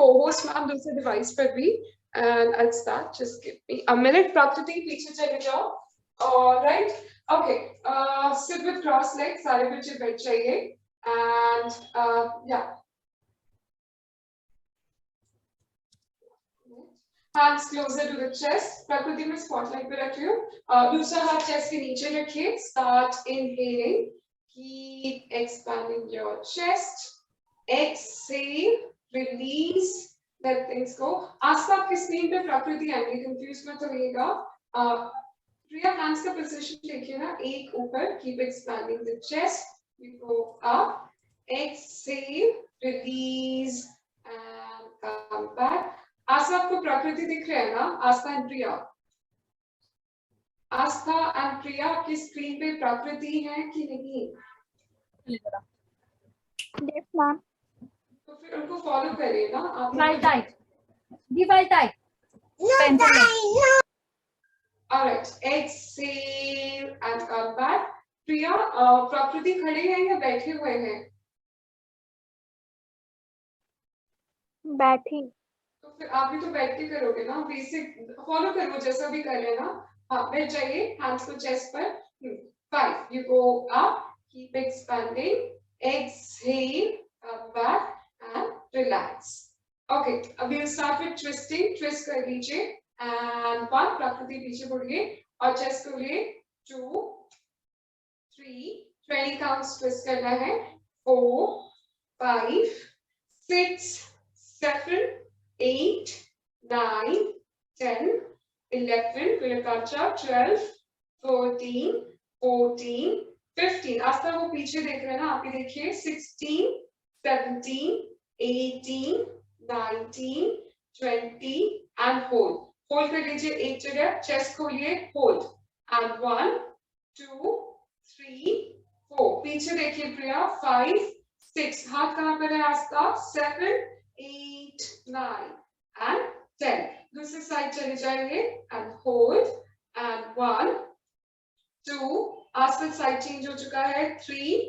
co-host ma'am दूसरे device पर भी and I'll start. Just give me a minute. प्रकृति पीछे चले जाओ. All right. Okay. Sit with cross legs. सारे बच्चे बैठ जाइए. And yeah. Hands closer to the chest. प्रकृति में spotlight पे रखिए. दूसरा हाथ chest के नीचे रखिए. Start inhaling. Keep expanding your chest. Exhale. Release. Let things go. आस्था आपके स्क्रीन पे प्रकृति आएंगे. कंफ्यूज मत होइएगा. प्रिया hands का पोजीशन देखिए ना. एक ऊपर. Keep expanding the chest. You go up. Exhale. Release. And come back. आस्था आपको प्रकृति दिख रहा है ना. आस्था एंड प्रिया. आस्था एंड प्रिया आपकी स्क्रीन पे प्रकृति है कि नहीं? Yes, ma'am. तो फिर उनको फॉलो करिए ना आप. Divide type. No. All right. Exhale and come back. प्रिया प्रकृति खड़े हैं या बैठे हुए हैं? बैठी. तो फिर आप भी तो बैठ के करोगे ना. बेसिक फॉलो करो जैसा भी कर रहे हैं ना. हाँ बैठ जाइए. हैंड्स को चेस्ट पर. 5. You go up. Keep expanding. Exhale. Come back and relax. Okay. अब we'll start with twisting. Twist कर लीजिए. And 1. प्रकृति पीछे मुड़िए और चेस्ट को लिए. 2, 3. 20 counts twist करना है. 4, 5, 6, 7, 8, 9, 10, 11, 12, 13, 14, 15. आस्था वो पीछे देख रहे हैं ना. आप भी देखिए. 16, 17, 18, 19, 20 and hold. होल्ड कर लीजिए एक जगह. चेस्ट खोलिए. होल्ड. and 1, 2, 3, 4. पीछे देखिए प्रिया. 5, 6. हाथ कहाँ पर है आस्था? 7, 8, 9 and 10. दूसरी साइड चले जाएंगे. and hold. and 1, 2. Aastha side change हो चुका है. 3,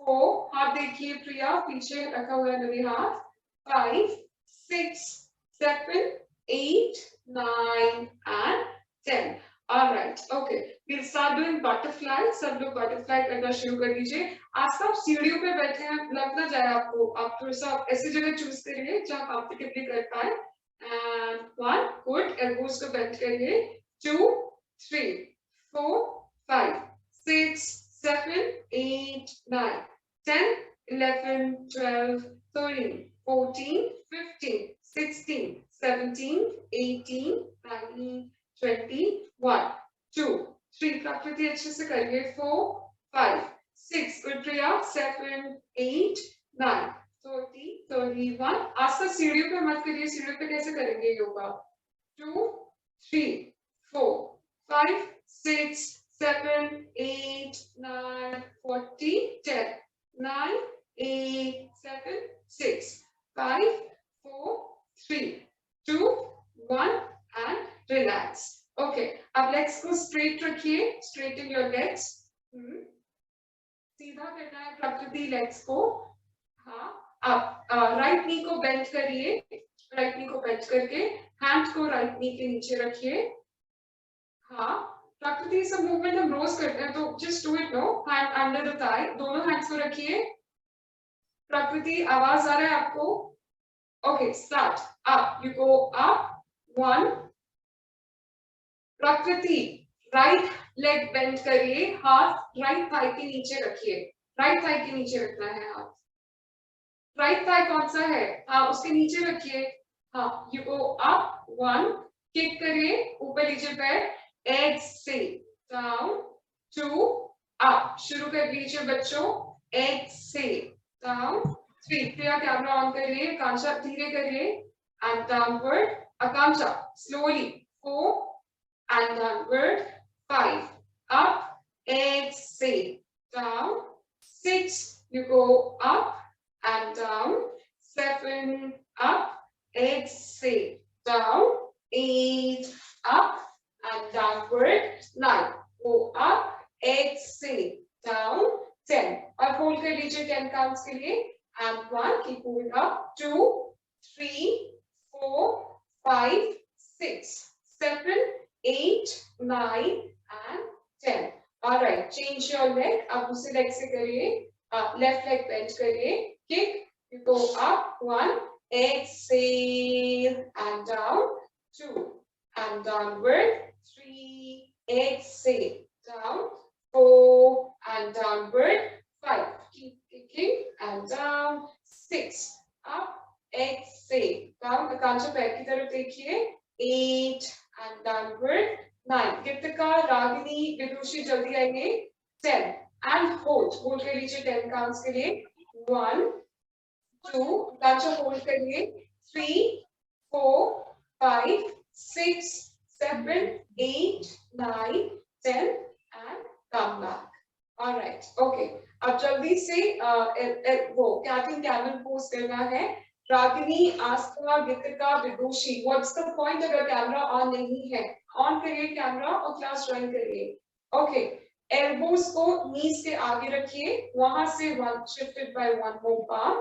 4. हाथ देखिए प्रिया. पीछे रखा हुआ है मेरे हाथ. 5, 6, 7, 8, 9 and 10. All right. Okay. We'll start doing butterfly. सब लोग butterfly करना शुरू कर दीजिए. आज सब सीढ़ियों पे बैठे हैं. लग ना जाए आपको. आप थोड़ा सा ऐसी जगह चूज करिए जहाँ कंफर्टेबली कर पाए. And 1. Good. Elbows को bend करिए. 2, 3, 4, 5, 6, 7, 8, 9, 10, 11, 12, 13, 14, 15, 16, 17, 18, 19, 20, 1, 2, 3. प्रकृति अच्छे से करिए. 4, 5, 6. Good प्रिया. 7, 8, 9, 30, 31. आज तक सीढ़ियों पे मत करिए. सीढ़ियों पे कैसे करेंगे योगा? 2, 3, 4, 5, 6, 7, 8, 9, 40, 10, 9, 8, 7, 6, 5, 4, 3, 2, 1 and relax. Okay. अब legs को straight रखिए. Straighten your legs. सीधा करना है प्रकृति legs को. हाँ. अब right knee को bend करिए. Right knee को bend करके hand को right knee के नीचे रखिए. हाँ. प्रकृति सब मूवमेंट हम रोज करते हैं तो just do it. No. Hand under the thigh. दोनों hands को रखिए. प्रकृति आवाज आ रहा है आपको? Okay, start. Up. You go up. 1. प्रकृति right leg bend करिए. हाथ right thigh के नीचे रखिए. right thigh के नीचे रखना है हाथ. right thigh कौन सा है? हाँ उसके नीचे रखिए. हाँ. You go up. 1. kick करिए. ऊपर लीजिए पैर. exhale. down. 2. up. शुरू कर लीजिए बच्चों. exhale. down. 3. Priya camera on करिए. आकांक्षा धीरे करिए. and downward. Akanksha slowly. 4 and downward. 5. up. Exhale. down. 6. You go up and down. 7. up. Exhale. down. 8. up and downward. 9. Go up. Exhale. down. 10. और hold कर लीजिए 10 काउंट्स के लिए. and 1. keep moving up. 2, 3, 4, 5, 6, 7, 8, 9 and 10. All right, change your leg. आप दूसरे leg से करिए. Left leg bend करिए. Kick. You go up. 1. Exhale and down. 2 and downward. 3. Exhale down. 4 and downward. 5. Keep kicking and down. 6. Up. Exhale down. आकांक्षा पैर की तरफ देखिए. 8 and downward. 9. Gitika, Ragini, Vidushi जल्दी आएंगे. 10 and hold कर लीजिए 10 counts के लिए. 1, 2, आकांक्षा hold करिए. 3, 4, 5, 6, 7, 8, 9, 10 and come back. All right, okay. अब जल्दी से वो cat and camel pose करना है. Ragini, Aastha, Geetika, Vidushi, what's the point अगर कैमरा ऑन नहीं है? ऑन करिए कैमरा और क्लास ज्वाइन करिए. ओके, एल्बोज को नीज के आगे रखिए. वहां से one shifted by one more palm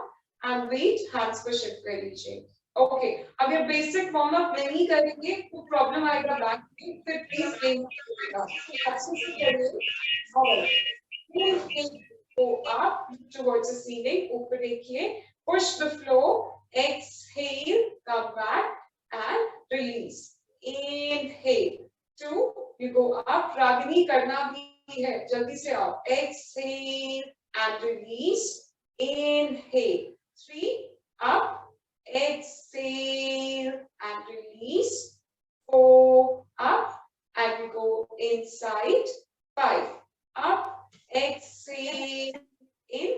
and wait, hands को शिफ्ट कर लीजिए. ओके, अगर बेसिक वार्म अप नहीं करेंगे तो प्रॉब्लम आएगा बैक में, फिर प्लीज अच्छे से करिए. Go up towards the ceiling. ऊपर देखिए. Push the floor. Exhale. Come back and release. Inhale. 2. You go up. Ragini करना भी है. जल्दी से आओ. Exhale and release. Inhale. 3. Up. Exhale and release. 4. Up and we go inside. 5. Up. Exhale in.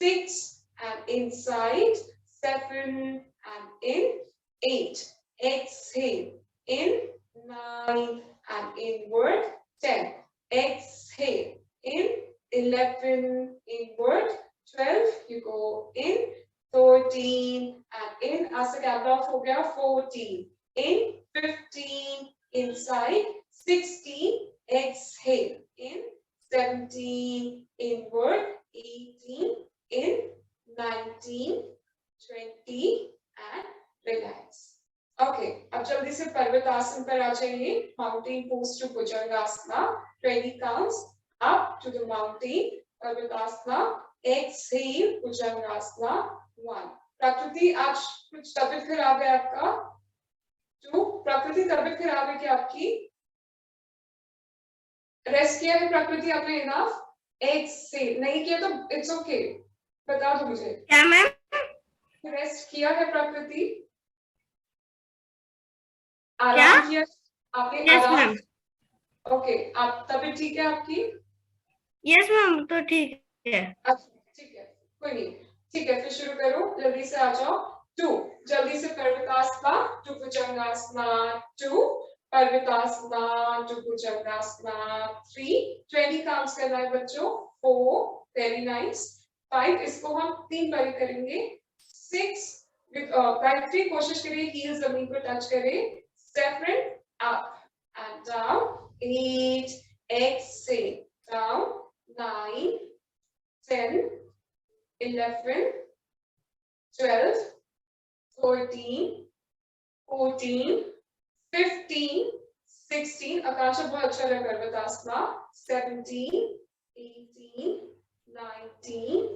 6 and inside. 7 and in. 8. Exhale in. 9 and inward. 10. Exhale in. 11 inward. 12 you go in. 13 and in. As the camera off हो गया. 14 in. 15 inside. 16 exhale in. 17 inward. 18 in. 19, 20 and relax. Okay, अब जल्दी से पर्वतासन पर आ जाइए. Mountain pose to Bhujangasana. 20 counts up to the mountain. पर्वतासना. Exhale Bhujangasana. 1. प्रकृति, आज कुछ तबीयत खराब है आपका? 2. प्रकृति, तबीयत खराब है क्या आपकी? रेस्ट किया है प्रकृति आपने इनफ? एक्सेल नहीं किया तो इट्स ओके, बता दो मुझे. क्या मैम? रेस्ट किया है प्रकृति? आराम किया आपने? Yes ma'am. ओके, आप तबीयत ठीक है आपकी? यस मैम, तो ठीक है. अच्छा ठीक है, कोई नहीं. ठीक है, फिर शुरू करो. जल्दी से आ जाओ. 2. जल्दी से पर्वतासना. 2 भुजंगासना. 2 पर्वतासना. 2 भुजंगासना. 3. 20 काउंट्स करना है बच्चों. 4. Very nice. 5. इसको हम 3 बार करेंगे. 6. गायत्री कोशिश करिए हील जमीन पर टच करे. 7 up and down. 8 exhale down. 9 10 11 12 13 14 15 16. आकांक्षा बहुत अच्छा लगा पर्वतासना. 17 18 19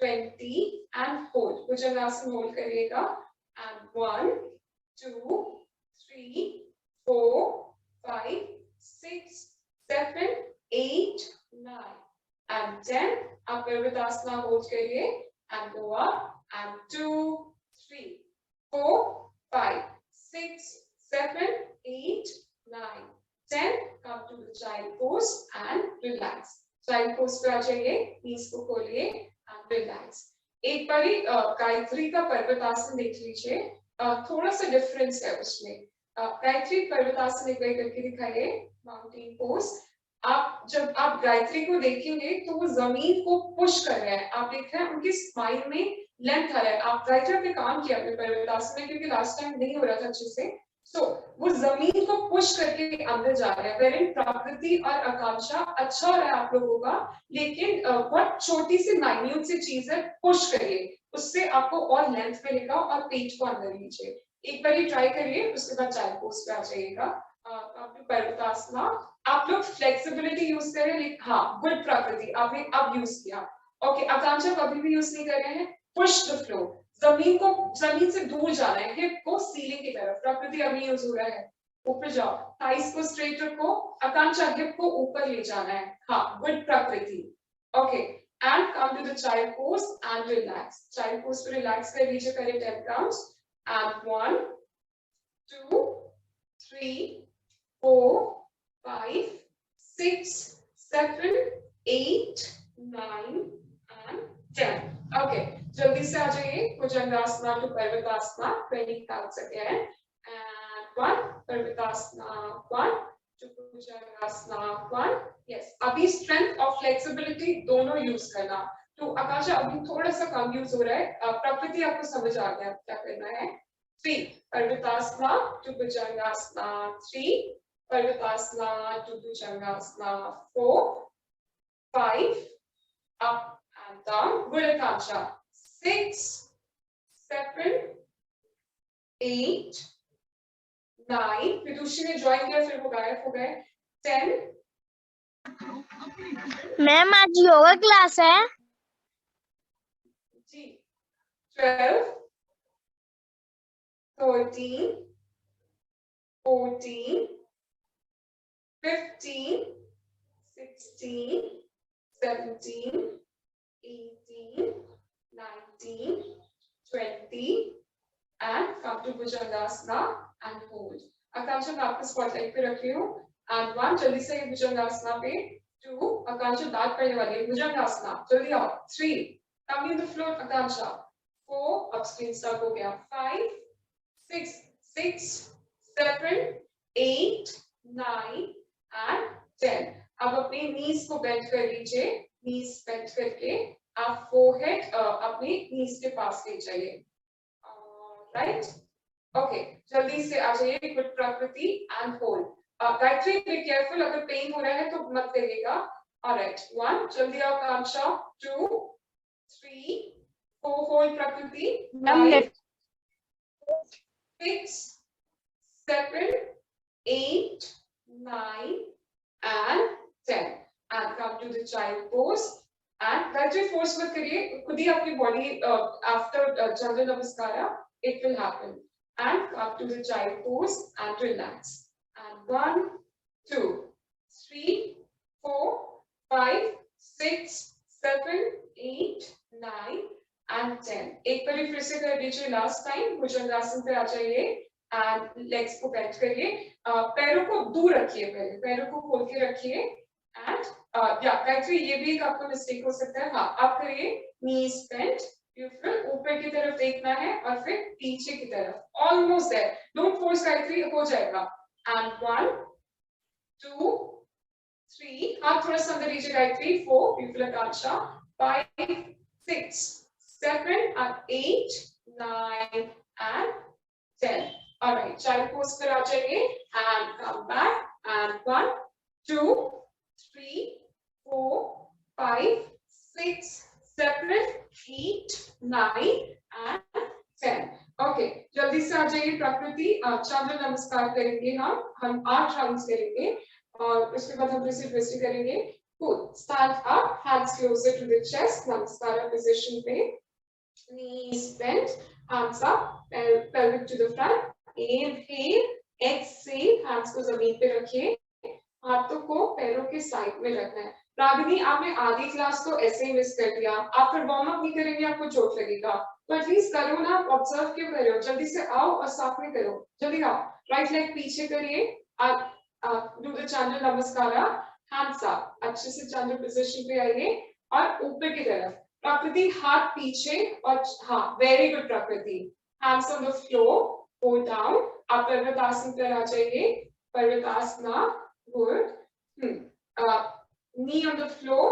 20 and hold. भुजंगासन होल्ड करिएगा. And 1 2 3 4 5 6 7 8 9 and 10. आप पर्वतासना होल्ड करिए and go up and 2 3 4 5 6 7 8 9 10. Come to the child pose and relax. Child pose पे आ जाइए. knees को खोलिए and relax. एक बारी गायत्री का पर्वतासन देख लीजिए. थोड़ा सा डिफरेंस है उसमें. गायत्री पर्वतासन एक बार करके दिखाइए. Mountain pose. आप जब आप गायत्री को देखेंगे तो वो जमीन को पुश कर रहे हैं. आप देख रहे हैं उनकी स्माइल में लेंथ आ रहा है. आप गायत्री पे काम किया अपने पर्वतासन में, क्योंकि लास्ट टाइम नहीं हो रहा था अच्छे से. वो जमीन को पुश करके अंदर जा रहे हैं. वेरिन प्रकृति और आकांक्षा अच्छा हो रहा है आप लोगों का, लेकिन बहुत छोटी सी माइन्यूट सी चीज है. पुश करिए. उससे आपको और लेंथ मिलेगा और पेट को अंदर लीजिए। एक बार ट्राई करिए, उसके बाद चाइल्ड पोज पे आ जाइएगा। पर्वतासना, आप लोग फ्लेक्सिबिलिटी यूज करें, लेकिन हाँ गुड प्रकृति आपने अब यूज किया। ओके, आकांक्षा कभी भी यूज नहीं कर रहे हैं। पुश द फ्लोर, जमीन से दूर जाना है, हिप को सीलिंग की तरफ, प्रकृति अभी यूज हो रहा है। ऊपर जाओ, थाइस को स्ट्रेट रखो, आकांक्षा हिप को ऊपर ले जाना है, हाँ गुड प्रकृति। Okay, and come to the child pose and relax. Child pose पे relax कर लीजिए, करें 10 counts and 1 2 3 4 5 6 7 8 9 and 10. Okay, जल्दी से आ जाइए। Bhujangasana to पर्वतासना, 20 counts again and 1 पर्वतासना 1 to Bhujangasana 1. Yes, अभी स्ट्रेंथ और फ्लेक्सिबिलिटी दोनों यूज करना। तो आकांक्षा अभी थोड़ा सा कम यूज हो रहा है, प्रकृति आपको समझ आ गया क्या करना है। 3 parvatasana two bhujangasana 3 parvatasana two bhujangasana 4 5 up and down, good Akanksha 6 7 8 9, Vidushi ने ज्वाइन किया फिर वो गायब हो गए। 10 मैम आज योगा क्लास है जी। 12 13 14 15 16 17 18 19 20 and come to Bhujangasana and hold. आकांक्षा मैं आपको स्पॉटलाइट पे रख रही हूँ and 1 जल्दी से भुजंगासना पे, 2 आकांक्षा दांत पड़ने वाली है, भुजंगासना जल्दी आओ, 3 coming to the floor आकांक्षा, 4 अब स्क्रीन स्टॉप हो गया, 5 6 6 7 8 9 and 10. अब अपने नीज को बेंड कर लीजिए, नीज बेंड करके आप फोरहेड अपने नीज के पास ले जाइए, राइट। ओके, जल्दी से आ जाइए, गुड प्रकृति and hold. Gayatri be careful, अगर पेन हो रहा है तो मत करिएगा। ऑलराइट, 1 जल्दी आओ आकांक्षा, 2 3 4 होल्ड प्रकृति, 5 6 7 8 9 and 10 and come to the child pose and Gayatri force मत करिए, खुद ही अपनी body after chandra namaskara it will happen and come to the child pose and relax and 1 2 3 4 5 6 7 8 9 and 10. एक बार फिर से कर लीजिए, लास्ट टाइम भुजंगासन पे आ जाइए एंड लेग्स को बेंड करिए, पैरों को दूर रखिए, पहले पैरों को खोल के रखिए एंड या गायत्री ये भी एक आपका मिस्टेक हो सकता है, हाँ आप करिए, नीज बेंड, फिर ऊपर की तरफ देखना है और फिर पीछे की तरफ, almost there, don't force Gayatri, हो जाएगा एंड 1 2 3 हाथ थोड़ा सा अंदर लीजिए Gayatri, 4 beautiful Akanksha, 5 6 7 and 8 9 and 10. All right, child pose पर आ जाइए and come back and 1 2 3 4 5 6 7 8 9 and 10. Okay, जल्दी से आ जाइए प्रकृति, चंद्र नमस्कार करेंगे, हम 8 राउंड्स करेंगे और उसके बाद हम रिसीव ट्विस्ट करेंगे। Good. Stand up, hands closer to the chest, namaskara position पे, knees bent, hands up, pelvic to the front, inhale, exhale, hands को जमीन पे रखिए, हाथों को पैरों के साइड में रखना है। रागिनी आपने आधी क्लास तो ऐसे ही मिस कर दिया, आप फिर वार्म अप नहीं करेंगे आपको चोट लगेगा, तो एटलीस्ट करो ना, ऑब्जर्व क्यों कर रहे हो, जल्दी से आओ और साथ में करो, जल्दी आओ, राइट लेग पीछे करिए, do the chandra namaskara, hands up, अच्छे से चंद्र पोजीशन पे आइए और ऊपर की तरफ, प्रकृति हाथ पीछे और हाँ वेरी गुड प्रकृति, hands on the floor, go down, आप पर्वतासन पर आ जाइए, पर्वतासना, good, knee on the floor,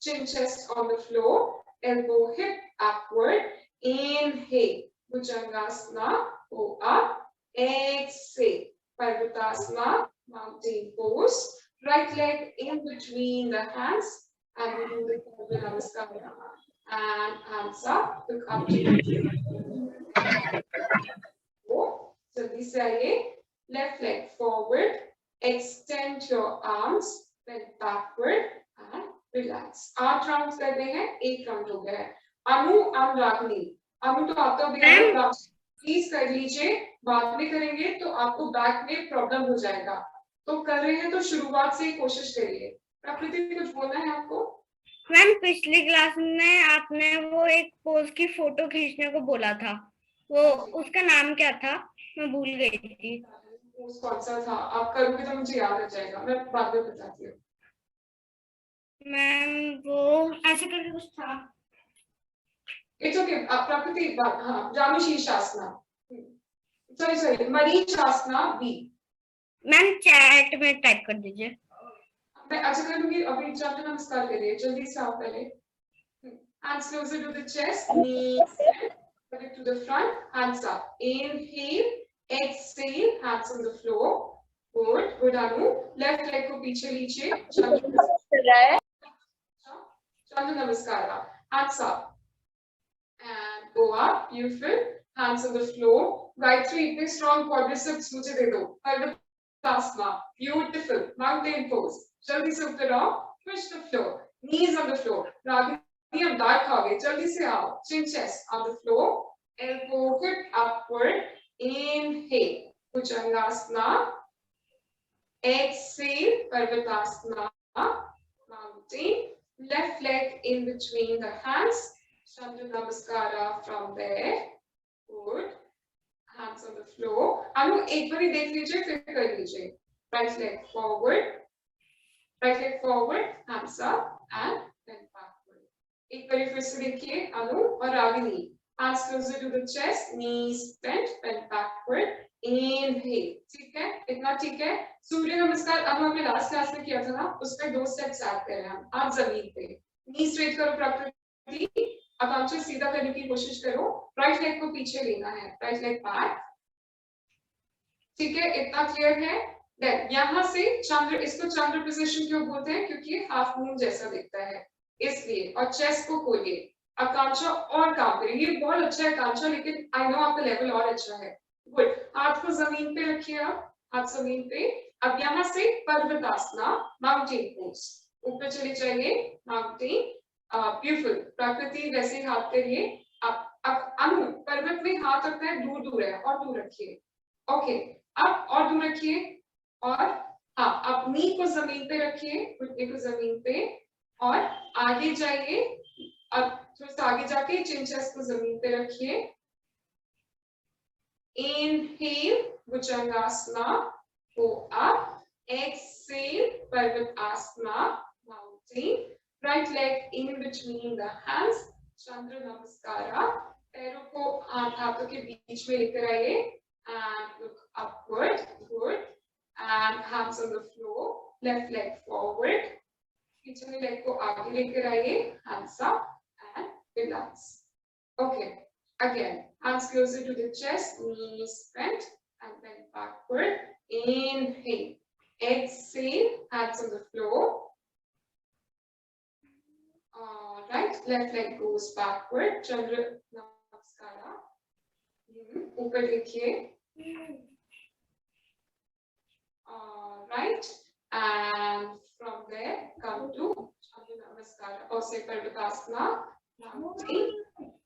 chin chest on the floor, elbow hip upward, inhale, Bhujangasana, go up, exhale, Parvatasana, mountain pose, right leg in between the hands and we do the Namaskara and hands up, look up to you. जल्दी से आइए, left leg forward, extend your arms, bend backward and relax. 8 round कर रहे हैं, 1 round हो गया है. अनु अनुरागनी, अनु तो आप तो अभी प्लीज कर लीजिए, बाद में करेंगे तो आपको बैक में प्रॉब्लम हो जाएगा. तो कर रहे हैं तो शुरुआत से ही कोशिश करिए. प्रकृति कुछ बोलना है आपको? मैम पिछली क्लास में आपने वो एक पोज की फोटो खींचने को बोला था, वो उसका नाम क्या था? मैं भूल गई थी. पोज कौन सा था? आप करोगे तो मुझे याद आ जाएगा, मैं बाद में बताती हूँ. मैम वो ऐसे करके कुछ था. It's okay. प्रकृति, हाँ, जानु shirshasana, sorry मरीचासना B. Ma'am chat में टाइप कर दीजिए. मैं अच्छा कर लूंगी. अभी चंद्र नमस्कार करिए, जल्दी से आओ पहले. Hands closer to the chest, knees bend to the front, hands up. Inhale, exhale, hands on the floor. Good, good Anu. Left leg को पीछे लीजिए. चंद्र नमस्कार. Hands up and go up. Beautiful. Hands on the floor. Gayatri, इतने strong quadriceps मुझे दे दो. Parvatasana. Beautiful. Mountain pose. जल्दी से ऊपर आओ. Push the floor. Knees on the floor. Ragini अब दाएं खाओगे. जल्दी से आओ. Chin chest on the floor. Elbow hip upward. Inhale. Bhujangasana. Exhale. Parvatasana. Mountain. Left leg in between the hands. Chandra Namaskara from there. Good. Hands on the floor. Anu एक बारी देख लीजिए, फिर कर लीजिए. Right leg forward. Right leg forward, hands up and then backward. एक बारी फिर से देखिए अनु और Ragini. Hands closer to the chest, knees bent, bend backward. Inhale. ठीक है? इतना ठीक है? सूर्य नमस्कार अनु हमने लास्ट क्लास में किया था ना, उसमें 2 स्टेप्स ऐड कर रहे हैं हम. आप जमीन पे नी स्ट्रेट करो प्रकृति. आकांक्षा सीधा करने की कोशिश करो. राइट लेग को पीछे लेना है. Right leg back. ठीक है? इतना क्लियर है? देन यहाँ से चंद्र, इसको चंद्र पोजीशन क्यों बोलते हैं? क्योंकि हाफ मून जैसा दिखता है इसलिए. और चेस्ट को खोलिए. आकांक्षा और काम करिए. ये बहुत अच्छा है आकांक्षा, लेकिन आई नो आपका लेवल और अच्छा है. गुड. हाथ को जमीन पे रखिए. आप हाथ जमीन पे. अब यहाँ से पर्वतासना, माउंटेन पोज. ऊपर चले जाइए. माउंटेन. ब्यूटीफुल. प्रकृति वैसे हाथ करिए. अब अनु पर्वत में हाथ रखना है, दूर दूर है और दूर रखिए. ओके. अब और दूर रखिए. और हाँ, अब नी को जमीन पे रखिए, घुटने को जमीन पे और आगे जाइए. अब थोड़ा सा आगे जाके चिन चेस्ट को जमीन पे रखिए. Inhale bhujangasana, go up. Exhale parvatasana, mountain. Right leg in between the hands, chandra namaskara. पैरों को हाथों के बीच में लेकर आइए and look upward. Good. And hands on the floor. Left leg forward. पीछे leg को आगे लेकर आइए. Hands up and relax. Okay. Again, hands closer to the chest, knees bent and bend backward. Inhale. Exhale. Hands on the floor. Right. Left leg goes backward. Chandra Namaskara. ऊपर देखिए. Right, and from there come to Chandra Namaskara. और से पर्वतासना, mountain.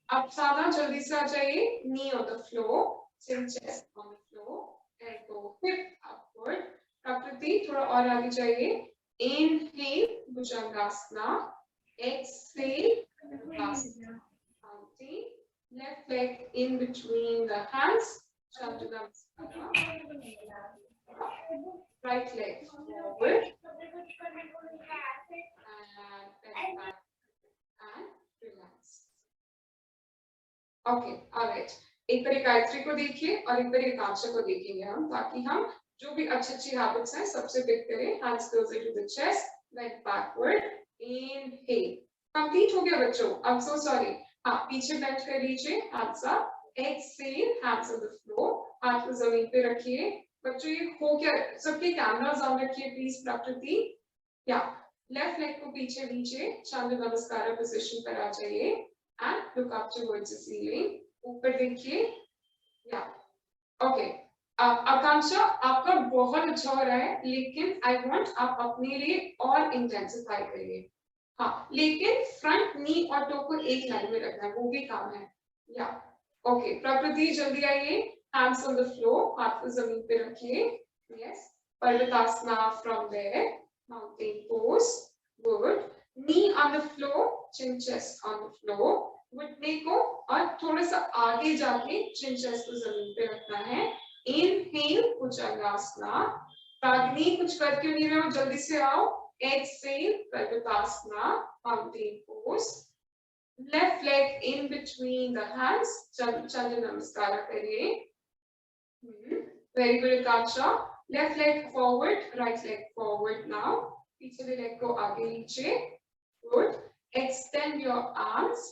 अब साधा जल्दी से आ जाइए. Knee on the floor, chin chest on the floor, elbow hip upward. प्रकृति थोड़ा और आगे जाइए. Inhale Bhujangasana. Exhale पर्वतासना, mountain. Left leg in between the hands, Chandra Namaskara. Right leg forward and bend back and relax. Okay, all right. एक बार गायत्री को देखिए और एक बार आकांक्षा को देखेंगे हम, ताकि हम जो भी अच्छी हैबिट्स हैं सबसे पिक करें. Hands closer to the chest, bend backward. Inhale. Complete हो गया बच्चों. I'm so sorry. हाँ, पीछे बेंड कर लीजिए. Hands up. Exhale. Hands on the floor. हाथ को जमीन पे रखिए. बच्चों ये हो क्या? सबके कैमरास ऑन रखिए प्लीज. प्रकृति या लेफ्ट लेग को पीछे लीजिए. चंद्र नमस्कार पोजीशन पर आ जाइए. and look up towards the ceiling. ऊपर देखिए. Yeah. Okay. आकांक्षा आपका बहुत अच्छा हो रहा है, लेकिन आई वांट आप अपने लिए और इंटेंसिफाई करिए. हाँ, लेकिन फ्रंट नी और टो को एक लाइन में रखना है, वो भी काम है. या ओके, प्रकृति जल्दी आइए. हैंड्स ऑन द फ्लोर, हाथ को जमीन पे रखिए. Yes, parvatasana from there, mountain pose. Good. Knee on the floor, chin chest on the floor. घुटने को और थोड़ा सा आगे जाके चिन चेस्ट को जमीन पे रखना है. इनहेल भुजंगासना. रागिनी कुछ कर क्यों नहीं रहे हो, जल्दी से आओ. Exhale, Parvatasana, mountain pose. Left leg in between the hands. Chandra Namaskara kariye. Very good, Akansha. Left leg forward, right leg forward now. Pichhle leg ko aage niche. Good. Extend your arms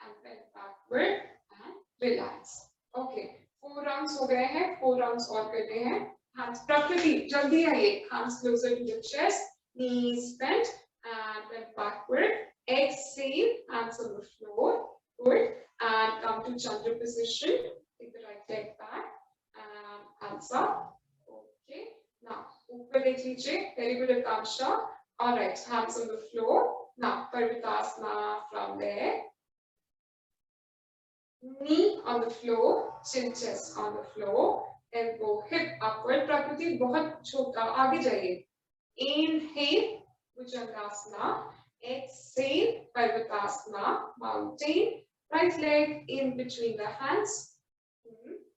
and bend backward and relax. Okay. 4 rounds हो गए हैं. 4 rounds और करने हैं. Hands प्रकृति जल्दी आइए. Hands closer to the chest. Knees bent and bend backward. Exhale, hands on the floor. Good. And come to Chandra position. Take the right leg back and hands up. Okay. Now, ऊपर देख लीजिए. Very good, Akansha. All right. Hands on the floor. Now, Parvatasana from there. Knee on the floor. Chin chest on the floor. Elbow hip upward. प्रकृति बहुत छोटा. आगे जाइए. Inhale, Bhujangasana. Exhale, Parvatasana, mountain. Right leg in between the hands.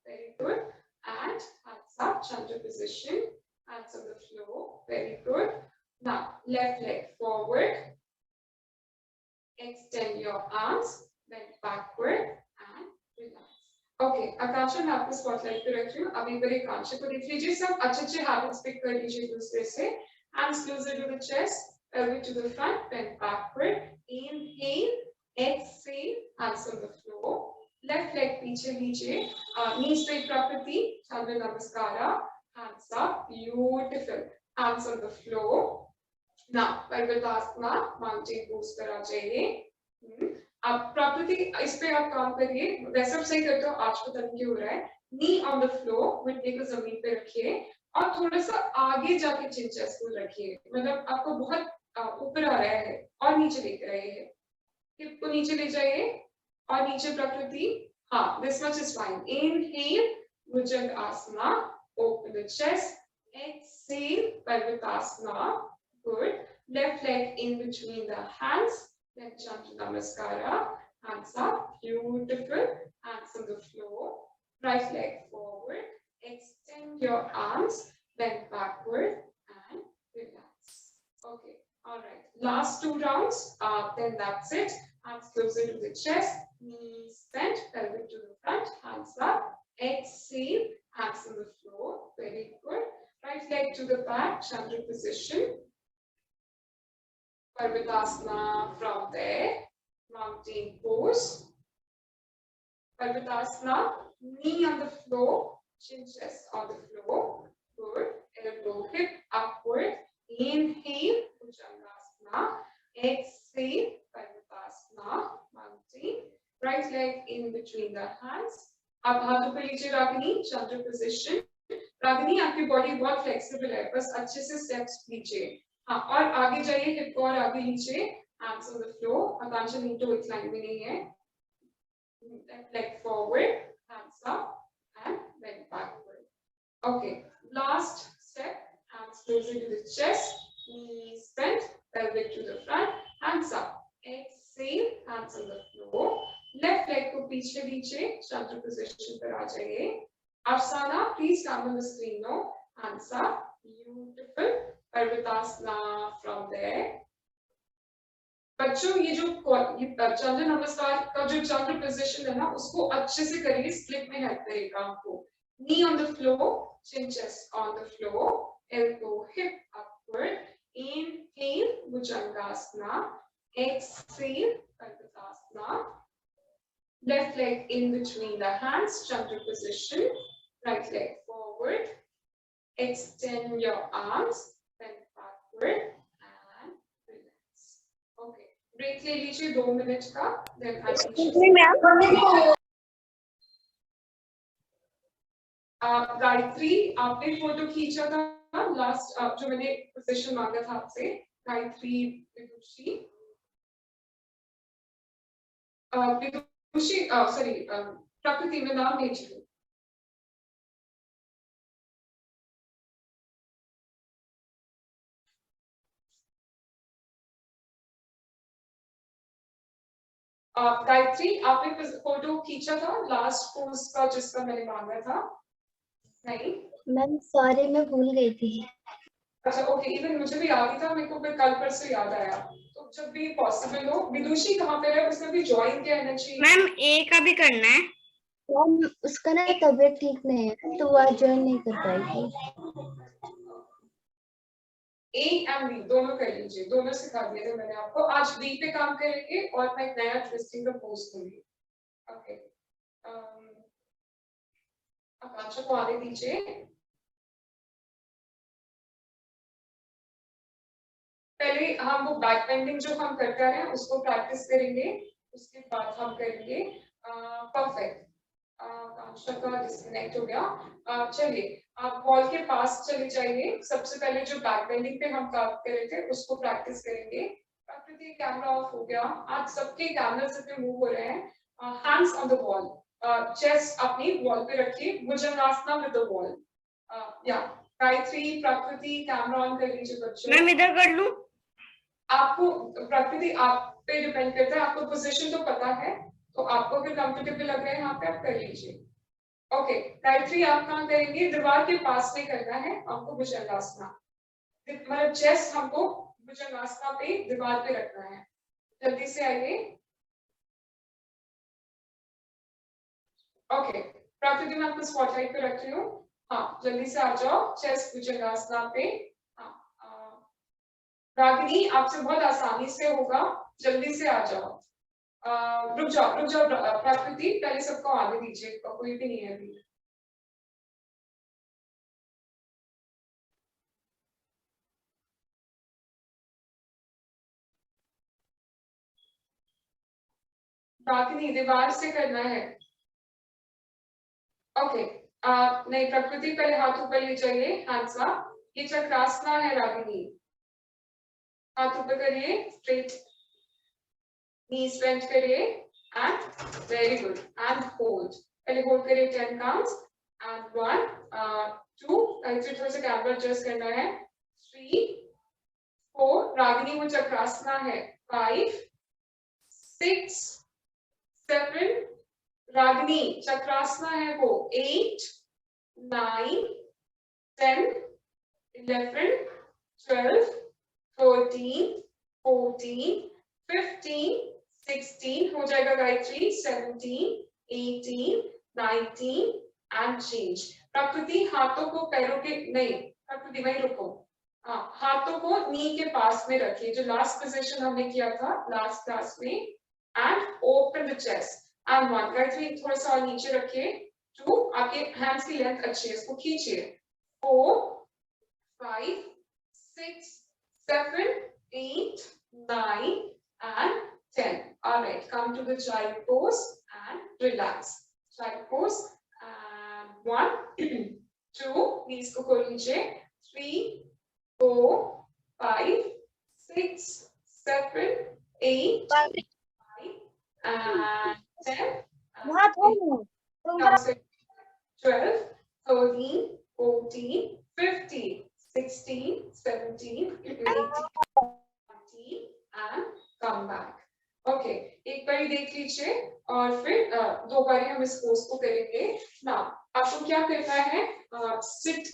Very good. And hands up, Chandra position. Hands on the floor. Very good. Now, left leg forward. Extend your arms. Bend backward and relax. Okay, Akansha मैं आपको spotlight पे रख रही हूँ. अभी बार आकांक्षा को देख लीजिए. सब अच्छे हैबिट्स पिक कर लीजिए दूसरे से. Hands closer to the chest, elbow to the front, bend backward. Inhale, exhale, hands on the floor. Left leg पीछे लीजिए. Knee straight प्रकृति. Chandra Namaskara. Hands up. Beautiful. Hands on the floor. Now, Parvatasana, mountain pose पर आ जाइए. अब प्रकृति इस पे आप काम करिए. वैसे आप सही करते हो. आज पता नहीं क्यों हो रहा है. Knee on the floor. घुटने को जमीन पे रखिए. और थोड़ा सा आगे जाके चिन चेस्ट को रखिए. मतलब आपको बहुत ऊपर आ रहा है और नीचे लेकर आइए. हिप को नीचे ले जाइए और नीचे प्रकृति. हाँ, this much is fine. Inhale, Bhujangasana. Open the chest. Exhale, Parvatasana. Good. Left leg in between the hands. Then Chandra Namaskara. Hands up. Beautiful. Hands on the floor. Right leg forward. Extend your arms, bend backward and relax. Okay, all right. Last 2 rounds, then that's it. Hands closer to the chest, knees bent, pelvic to the front, hands up. Exhale, hands on the floor. Very good. Right leg to the back, Chandra position. Parvatasana from there. Mountain pose. Parvatasana, knee on the floor. Chin chest on the floor. Good. Elbow hip upward. Inhale, Bhujangasana. Exhale, Parvatasana, mountain. Right leg in between the hands. अब हाथों पे लीजिए रागिनी, चंद्र position. Ragini आपकी body बहुत flexible है, बस अच्छे से स्टेप्स लीजिए. हाँ, और आगे जाइए, हिप को और आगे लीजिए. Hands on the floor. आकांक्षा नीचे तो एक लाइन में नहीं है. Left leg forward. Hands up. And bend backward. Okay, last step. Hands closer to the chest, knees bent, pelvic to the front, hands up. Exhale, hands on the floor. Left leg को पीछे लीजिए, Chandra position पर आ जाइए. Arsana, please come on the screen now. Hands up. Beautiful. Parvatasana from there. बच्चों ये जो चंद्र नमस्कार का जो चंद्र पोजीशन है ना, उसको अच्छे से करिए. स्प्लिट में हेल्प करेगा आपको. Knee on the floor, chin chest on the floor, elbow hip upward. Inhale, Bhujangasana. Exhale, Parvatasana. Left leg in between the hands, Chandra position. Right leg forward. Extend your arms, bend backward and relax. Okay. Break ले लीजिए 2 minute का, then Gayatri आपने photo खींचा था last, जो मैंने position मांगा था आपसे, गायत्री विदुषी, विदुषी सॉरी प्रकृति में नाम भेज लो। गायत्री आपने फोटो खींचा था लास्ट पोस्ट का जिसका मैंने मांगा था? नहीं मैम सॉरी मैं भूल गई थी। अच्छा ओके, इवन मुझे भी याद ही था, मेरे को फिर कल परसों याद आया। तो जब भी पॉसिबल हो, विदुषी कहाँ पे है, उसने भी ज्वाइन किया है ना जी? मैम ए का भी करना है। मैम उसका ना तबीयत ठीक नहीं है तो वो आज ज्वाइन नहीं कर पाएगी। ए एंड बी दोनों कर लीजिए, दोनों सिखा दिए थे मैंने आपको। आज बी पे काम करेंगे और मैं एक नया ट्विस्टिंग का पोस्ट दूंगी। ओके, आकांक्षा को आने दीजिए। पहले हम वो बैक बेंडिंग जो हम करते रहे हैं उसको प्रैक्टिस करेंगे, उसके बाद हम करेंगे परफेक्ट। आकांक्षा का डिस्कनेक्ट हो गया। चलिए आप वॉल के पास चले जाइए। सबसे पहले जो बैक बेंडिंग पे हम काम कर रहे थे उसको प्रैक्टिस करेंगे। प्रकृति कैमरा ऑफ हो गया। आज सबके कैमरास अपने मूव हो रहे हैं। Hands on the wall, chest अपनी वॉल पे रखिए, भुजंगासना विद द वॉल। या गायत्री प्रकृति कैमरा ऑन कर लीजिए बच्चों। मैम इधर कर लूं? आपको प्रकृति आप पे डिपेंड करता है, आपको पोजीशन तो पता है, तो आपको अगर कंफर्टेबल लग रहा है यहाँ पे आप कर लीजिए। ओके, गायत्री आप कहाँ करेंगे? दीवार के पास में करना है आपको भुजंगासना, मतलब चेस्ट हमको भुजंगासना पे दीवार पे रखना है। जल्दी से आइए। ओके, प्रकृति में आपको स्पॉटलाइट पे रख रही हूँ। हाँ जल्दी से आ जाओ, चेस्ट भुजंगासना पे। रागिनी आपसे बहुत आसानी से होगा, जल्दी से आ जाओ। रुक जाओ प्रकृति, पहले सबको आने दीजिए, कोई भी नहीं है अभी। रागिनी दीवार से करना है। ओके, नहीं प्रकृति पहले हाथ ऊपर ले जाइए, हैंड्स अप। ये चक्रासना है रागिनी, हाथ ऊपर करिए, स्ट्रेट नीज बेंड करिए and very good and hold. पहले होल्ड करिए 10 काउंट्स एंड 1 2, ऐसे थोड़ा सा कैमरा एडजस्ट करना है, 3 4, रागिनी वो चक्रासना है, 5 6 7, रागिनी चक्रासना है वो, 8 9 10 11 12 13 14 15 16 हो जाएगा गायत्री, 17 18 19 एंड चेंज। प्रकृति हाथों को पैरों के नहीं, प्रकृति वहीं रुको। हाँ, हाथों को नी के पास में रखिए, जो लास्ट पोजीशन हमने किया था लास्ट क्लास में, and open the chest and 1। Gayatri थोड़ा सा और नीचे रखिए। 2, आपके हैंड्स की लेंथ अच्छी है, इसको खींचिए। 4 5 6 7 8 9 and 10. All right, come to the child pose and relax. Child pose and 1 2, knees को खोल लीजिए, 3 4 5 6 7 8 9 and 10 and 12 13 14 15 16 17 18 and come back. Okay, एक बारी देख लीजिए और फिर 2 बारी हम इस पोज को करेंगे ना। आपको क्या करना है? सिट,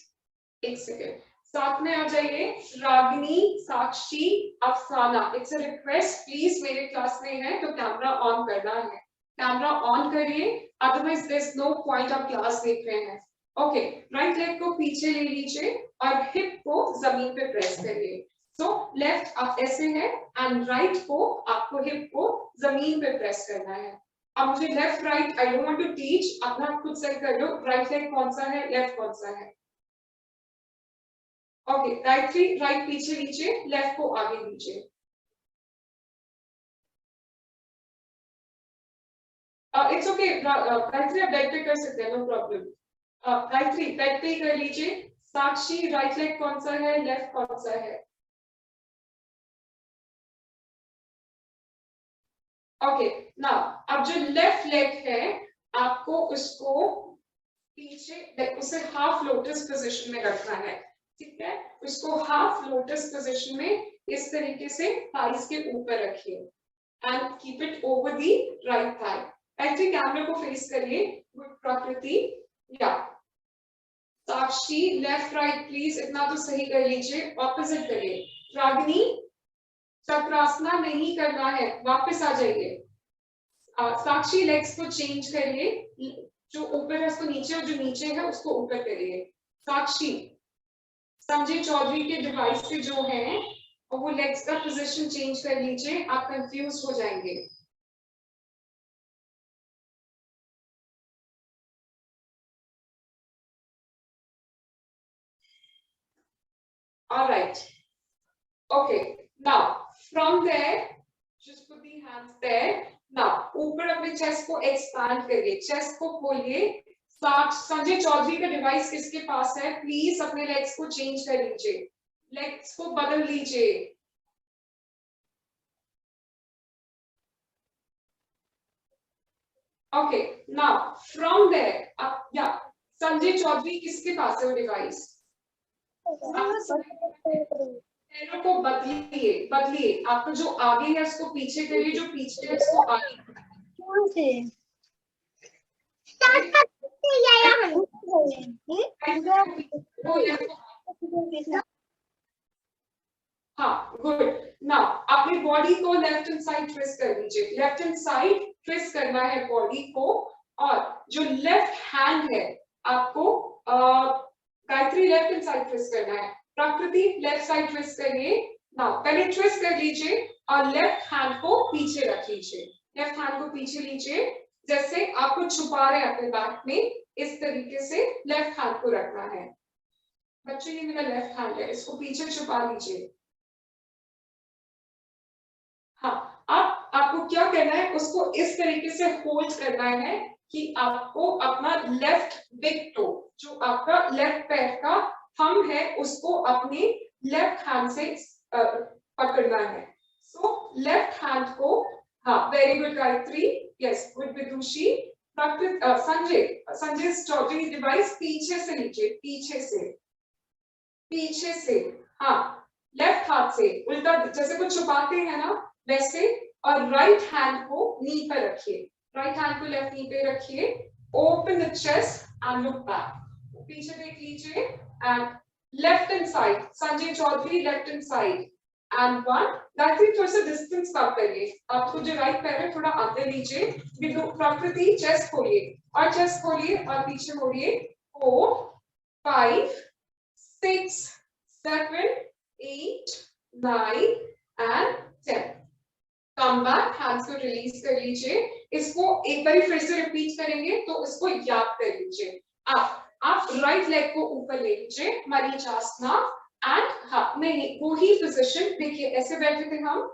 एक सेकेंड, साथ में आ जाइए। Ragini, Sakshi, Afsana, it's a request please, मेरे क्लास में है तो कैमरा ऑन करना है, कैमरा ऑन करिए, otherwise there is no point आप क्लास देख रहे हैं। ओके, राइट लेग को पीछे ले लीजिए और हिप को जमीन पे प्रेस करिए। सो लेफ्ट आप ऐसे है एंड राइट को आपको हिप को जमीन पे प्रेस करना है। अब मुझे left right I don't want to teach, अपना खुद सेट कर लो, राइट लेग कौन सा है, लेफ्ट कौन सा है। ओके, राइट पीछे लीजिए, लेफ्ट को आगे लीजिए। इट्स ओके गायत्री, आप बेड पे कर सकते हैं, नो प्रॉब्लम। गायत्री बेड पे ही कर लीजिए। साक्षी राइट लेग कौन सा है, लेफ्ट कौन सा है? ओके नाउ अब जो लेफ्ट लेग है आपको उसको पीछे, उसे हाफ लोटस पोजीशन में रखना है, ठीक है? उसको हाफ लोटस पोजीशन में इस तरीके से थाइस के ऊपर रखिए and keep it over the right thigh. Actually कैमरे को फेस करिए। गुड प्रकृति, या साक्षी लेफ्ट राइट प्लीज, इतना तो सही कर लीजिए, ऑपोजिट करिए। रागिनी चक्रासना नहीं करना है, वापस आ जाइए। साक्षी लेग्स को चेंज करिए, जो ऊपर है उसको नीचे और जो नीचे है उसको ऊपर करिए। साक्षी संजय चौधरी के डिवाइस पे जो है और वो लेग्स का पोजीशन चेंज कर लीजिए, आप कंफ्यूज हो जाएंगे। Alright, okay, now from there just put the hands there. now ऊपर अपने चेस्ट को एक्सपैंड करिए, चेस्ट को खोलिए। संजय चौधरी का डिवाइस किसके पास है? प्लीज अपने लेग्स को चेंज कर लीजिए, लेग्स को बदल लीजिए। ओके नाउ फ्रॉम देयर या संजय चौधरी किसके पास है वो डिवाइस? पैरों को बदलिए, बदलिए। आपको जो आगे है उसको पीछे करिए, जो पीछे है उसको आगे। हाँ गुड। नाउ अपनी बॉडी को लेफ्ट हैंड साइड ट्विस्ट कर लीजिए, लेफ्ट हैंड साइड ट्विस्ट करना है बॉडी को, और जो लेफ्ट हैंड है आपको Gayatri left hand side twist करना है, प्रकृति लेफ्ट साइड ट्विस्ट करिए। नाउ पहले ट्विस्ट कर लीजिए और लेफ्ट हैंड को पीछे रख लीजिए, लेफ्ट हैंड को पीछे लीजिए, जैसे आपको छुपा रहे हैं अपने बैक में, इस तरीके से लेफ्ट हैंड को रखना है। बच्चे ये मेरा लेफ्ट हैंड है, इसको पीछे छुपा लीजिए। हाँ, अब आपको क्या करना है, उसको इस तरीके से होल्ड करना है कि आपको अपना लेफ्ट बिग टो, जो आपका लेफ्ट पैर का थंब है, उसको अपने लेफ्ट हैंड से पकड़ना है। सो लेफ्ट हैंड को, हाँ very good Gayatri, yes good Vidushi. Sanjay Chaudhary device पीछे से लीजिए, पीछे से, हाँ लेफ्ट हाथ से उल्टा, जैसे कुछ छुपाते हैं ना वैसे, और राइट हैंड को नी पर रखिए, राइट हैंड को लेफ्ट नी पे रखिए, open the chest and look back, पीछे देख लीजिए, and left hand side, Sanjay Chaudhary left hand side, and one. Gayatri थोड़ा सा डिस्टेंस कम करिए, आपको जो राइट पैर है थोड़ा अंदर लीजिए। प्रकृति चेस्ट खोलिए, और चेस्ट खोलिए और पीछे मोड़िए। 4 5 6 7 8 9 and 10। कम बैक, हैंड्स को रिलीज कर लीजिए। इसको एक बार फिर से रिपीट करेंगे तो इसको याद कर लीजिए। आप राइट लेग को ऊपर ले लीजिए, मरीचासना, एंड हाँ नहीं वही पोजीशन, देखिए ऐसे बैठे थे हम,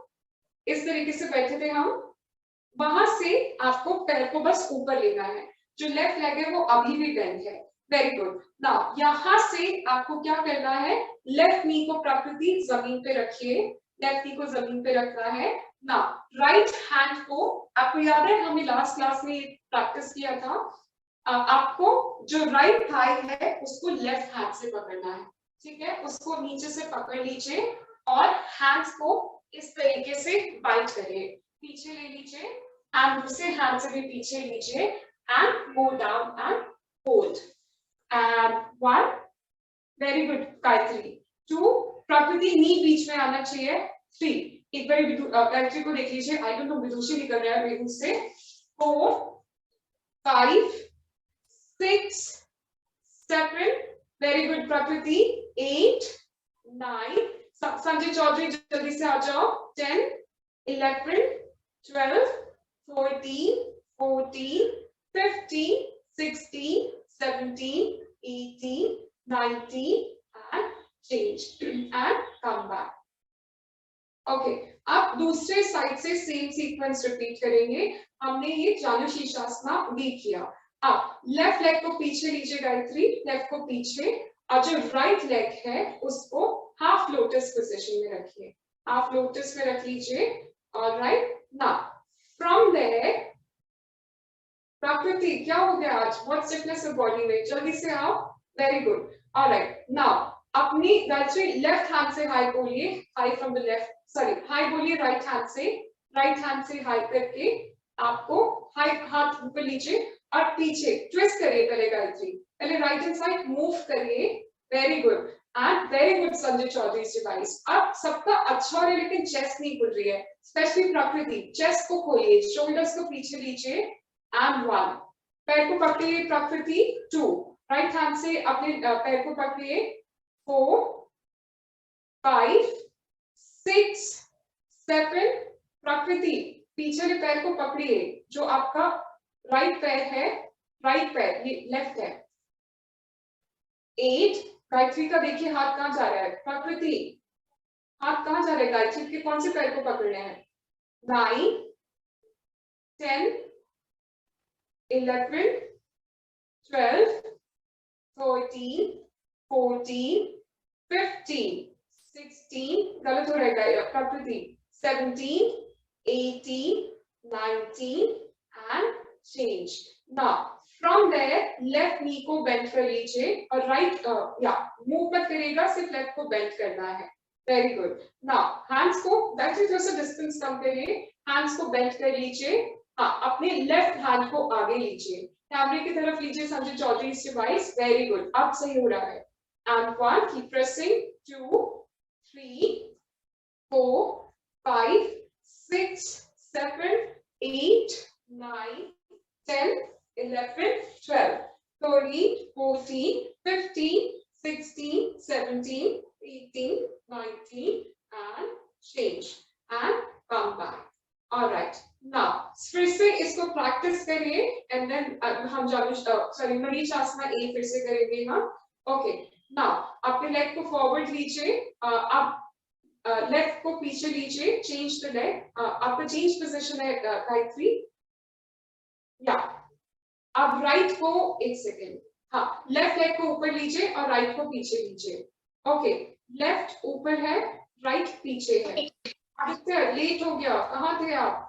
इस तरीके से बैठे थे हम, वहां से आपको पैर को बस ऊपर लेना है, जो लेफ्ट लेग है वो अभी भी बेंड है। Very good. नाउ यहां से आपको क्या करना है, लेफ्ट नी को प्रकृति जमीन पे रखिए, लेफ्ट नी को जमीन पे रखना है। नाउ राइट हैंड को, आपको याद है हमने लास्ट क्लास में प्रैक्टिस किया था, आपको जो राइट थाई है उसको लेफ्ट हैंड से पकड़ना है, ठीक है? उसको नीचे से पकड़ लीजिए और हैंड्स को इस तरीके से बाइट करिए, पीछे ले लीजिए, एंड दूसरे हैंड से भी पीछे लीजिए, and go down and hold, and 1 very good Gayatri, 2 प्रकृति नी बीच में आना चाहिए, 3 एक बार गायत्री को देख लीजिए, आई डोंट नो विदुषी निकल रहा है बेगू से, 4 5 6 7 वेरी गुड प्रकृति, 8 9 संजय चौधरी जल्दी से आ जाओ, 10 11 12 14 14 15 16 17 18 19 and change and come back। Okay, अब दूसरे साइड से सेम सीक्वेंस सीक्वेंस रिपीट करेंगे। हमने ये जानु शीर्षासना भी किया। अब लेफ्ट लेग को पीछे लीजिए गायत्री, लेफ्ट को पीछे, और जो राइट लेग है उसको हाफ लोटस पोजीशन में रखिए, हाफ लोटस में रख लीजिए। ऑलराइट, नाउ फ्रॉम देयर प्रकृति क्या हो गया आज, व्हाट स्टिफनेस है बॉडी में, जल्दी से आओ। Very good. ऑलराइट, नाउ अपनी गायत्री लेफ्ट हैंड से हाई बोलिए, high from the left, sorry high बोलिए राइट हैंड से, राइट हैंड से हाई करके आपको हाई हाथ ऊपर लीजिए और पीछे ट्विस्ट करिए पहले गायत्री, पहले राइट हैंड साइड मूव करिए। Very good and very good Sanjay Chaudhary device. अब सबका अच्छा हो रहा है लेकिन चेस्ट नहीं खुल रही है, स्पेशली प्रकृति, चेस्ट को खोलिए, शोल्डर्स को पीछे लीजिए एंड 1, पैर को पकड़िए प्रकृति 2, राइट हैंड से अपने पैर को पकड़िए 4 5 6 7, प्रकृति पीछे के पैर को पकड़िए, जो आपका राइट पैर है, राइट पैर ये लेफ्ट है। 8, गायत्री का देखिए हाथ कहाँ जा रहा है, प्रकृति हाथ कहाँ जा रहा है, गायत्री के कौन से पैर को पकड़ने हैं। 9 10 11 12 13 14 15 16, गलत हो रहेगा प्रकृति, 17 18 19 and change. Now from there left knee को bend कर लीजिए और right या move मत करिएगा, सिर्फ left को bend करना है। Very good. Now hands को बैटरी थोड़ा सा distance कम करिए, hands को bend कर लीजिए, हाँ अपने left hand को आगे लीजिए, कैमरे की तरफ लीजिए Sanjay Chaudhary device. Very good, अब सही हो रहा है। And 1, keep pressing, 2 3 4 5 6 7 8 9 10 11 12 13 14 15 16 17 18 19 and change and come back. All right, now फिर से इसको प्रैक्टिस करिए एंड देन हम सॉरी मरीचासना ए फिर से करेंगे हम। ओके, नाउ अपने लेग को फॉरवर्ड लीजिए, अब लेफ्ट को पीछे लीजिए, चेंज द लेग, आपका चेंज पोजीशन है गायत्री, या अब राइट को, एक सेकेंड, हाँ लेफ्ट लेग को ऊपर लीजिए और राइट को पीछे लीजिए। ओके, लेफ्ट ऊपर है, राइट पीछे है। आदित्य लेट हो गया, कहाँ थे आप?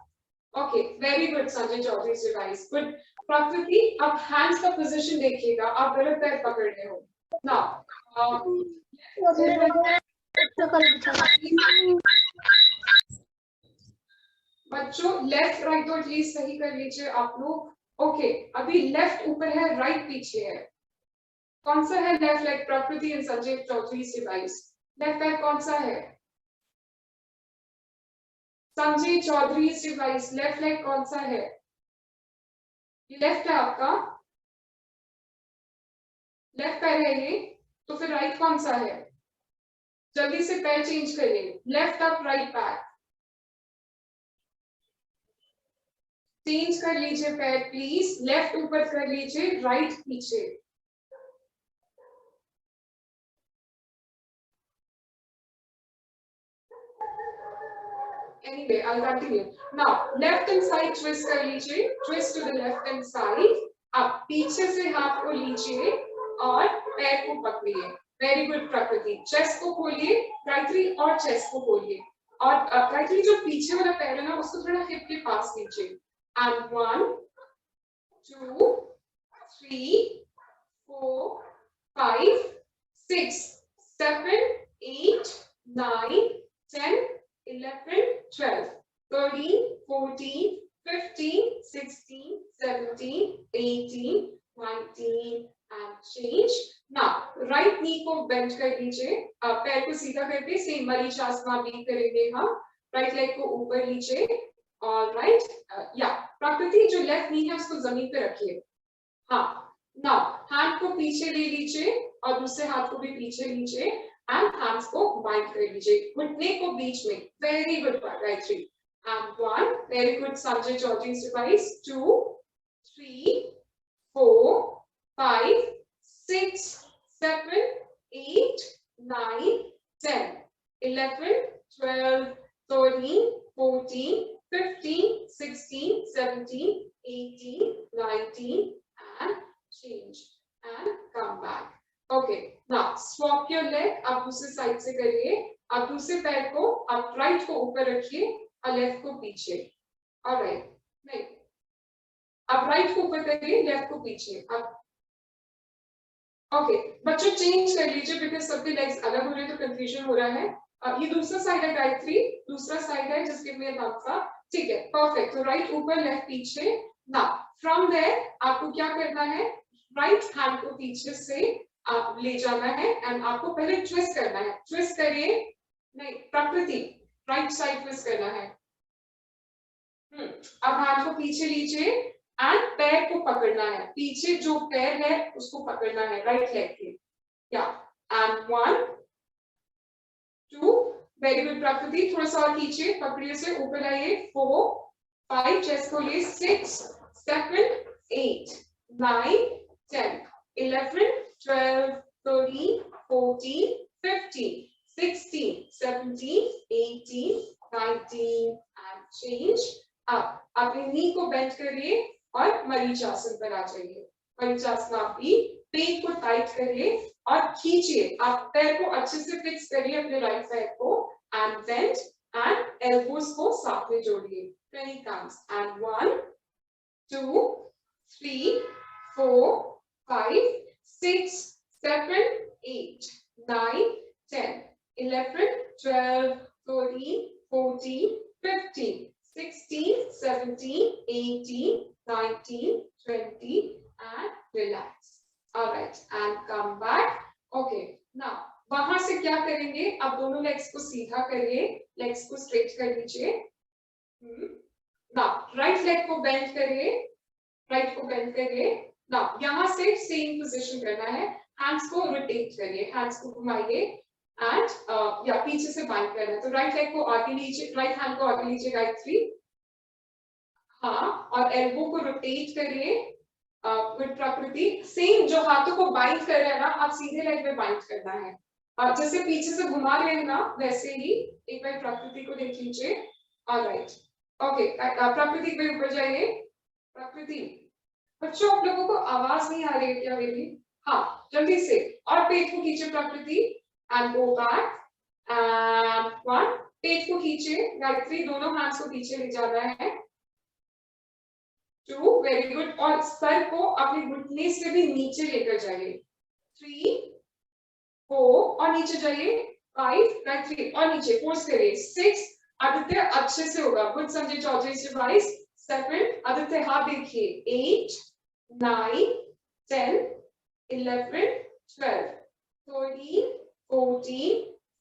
Okay, very good Sanjay Chaudhary device, good. Prakriti अब हैंड्स का पोजीशन देखिएगा, आप गलत पैर पकड़ रहे हो ना। बच्चों लेफ्ट राइट और प्लीज सही कर लीजिए आप लोग। ओके, अभी लेफ्ट ऊपर है, राइट पीछे है, कौन सा है left leg Prakriti and Sanjay Chaudhary device? Left पैर कौन सा है Sanjay Chaudhary device? Left leg कौन सा है? ये लेफ्ट है आपका, लेफ्ट पैर है ये, तो फिर राइट कौन सा है? जल्दी से पैर चेंज करिए, left up right back, change कर लीजिए पैर प्लीज, लेफ्ट ऊपर कर लीजिए, राइट पीछे। Anyway, I'll continue. Now, left hand side twist कर लीजिए, twist to the left hand side. अब पीछे से हाथ को लीजिए और पैर को पकड़िए। Very good प्रकृति। चेस्ट को खोलिए गायत्री और चेस्ट को खोलिए, और गायत्री जो पीछे वाला पैर है ना उसको थोड़ा हिप के पास लीजिए। And 1 2 3 4 5 6 7 8 9 10 11 12 13 14 15 16 17 18 19 and change. Now right knee को bend कर लीजिए, पैर को सीधा करके सेम मरीचासना भी करेंगे हम। राइट लेग को ऊपर लीजिए और राइट या प्रकृति जो लेफ्ट नी है उसको जमीन पे रखिए। हाँ, नाउ हाथ को पीछे ले लीजिए और दूसरे हाथ को भी पीछे लीजिए एंड हैंड्स को बाइंड कर लीजिए, घुटने को बीच में। Very good Gayatri. And 1, very good Sanjay Chaudhary device. 2 3 4 5 6 7 8 9 10 11 12 13 14 15 17, 18, 19, and change and come back. Okay, now swap your leg. आप दूसरे साइड से करिए. आप दूसरे पैर को आप राइट को ऊपर रखिए और लेफ्ट को पीछे. ऑलराइट, नहीं, आप राइट को ऊपर करिए, लेफ्ट को पीछे. आप ओके बच्चों चेंज कर लीजिए बिकॉज सबके लेग्स अलग हो रहे हैं तो कंफ्यूजन हो रहा है. ये दूसरा साइड है गायत्री, दूसरा साइड है जिसके में नाम. ठीक है, परफेक्ट. तो राइट ऊपर, लेफ्ट पीछे. नाउ फ्रॉम देयर आपको क्या करना है, राइट हैंड को पीछे से आप ले जाना है एंड आपको पहले ट्विस्ट करना है. ट्विस्ट करिए, नहीं प्रकृति, राइट साइड ट्विस्ट करना है. अब हाथ को पीछे लीजिए एंड पैर को पकड़ना है. पीछे जो पैर है उसको पकड़ना है राइट लेग के. या एंड 1 2, वेरी गुड प्रकृति. थोड़ा सा और खींचिए, पकड़िए से ऊपर आइए. 4 5, चेस्ट खोलिए. 6 7 8 9 10 11 12 13 14 15 16 17 18 19 and change up. अपने नी को बेंड करिए और मरीचासन पर आ जाइए. मरीचासन आप भी पेट को टाइट करिए और खींचिए. आप पैर को अच्छे से फिक्स करिए अपने राइट पैर को एंड बेंड एंड एल्बोज को साथ में जोड़िए. 20 counts and 1 2 3 4 5 6 7 8 9 10 11 12 13 14 15 16 17 18 19 20 and relax. All right, and come back. Okay, now वहां से क्या करेंगे, अब दोनों लेग्स को सीधा करिए, लेग्स को स्ट्रेट कर लीजिए. Now राइट लेग को बेंड करिए, राइट को बेंड करिए. Now यहाँ से सेम पोजीशन करना है. हैंड्स को रोटेट करिए, हैंड्स को घुमाइए एंड या पीछे से बाइंड करना है. तो राइट लेग को आगे लीजिए, राइट हैंड को आगे लीजिए गायत्री. हाँ, और एल्बो को रोटेट करिए विद प्रकृति. सेम जो हाथों को बाइंड कर रहे हैं ना, आप सीधे लेग में बाइंड करना है. जैसे पीछे से घुमा रहे हैं ना, वैसे ही एक बार प्रकृति को देख लीजिए. ऑलराइट, ओके प्रकृति पे ऊपर जाइए. प्रकृति, बच्चों आप लोगों को आवाज नहीं आ रही है क्या मेरी? हाँ जल्दी से, और पेट को खींचे प्रकृति एंड गो बैक एंड 1. पेट को खींचे गायत्री, दोनों हैंड्स को पीछे ले जाना है. 2, वेरी गुड. और सर को अपने घुटने से भी नीचे लेकर जाइए. 3 4 और नीचे जाइए. 5 गायत्री और नीचे फोर्स करिए. 6 आदित्य अच्छे से होगा. गुड संजय चौधरी से. 7 आदित्य हाथ देखिए. 8 9 10 11 12 13 14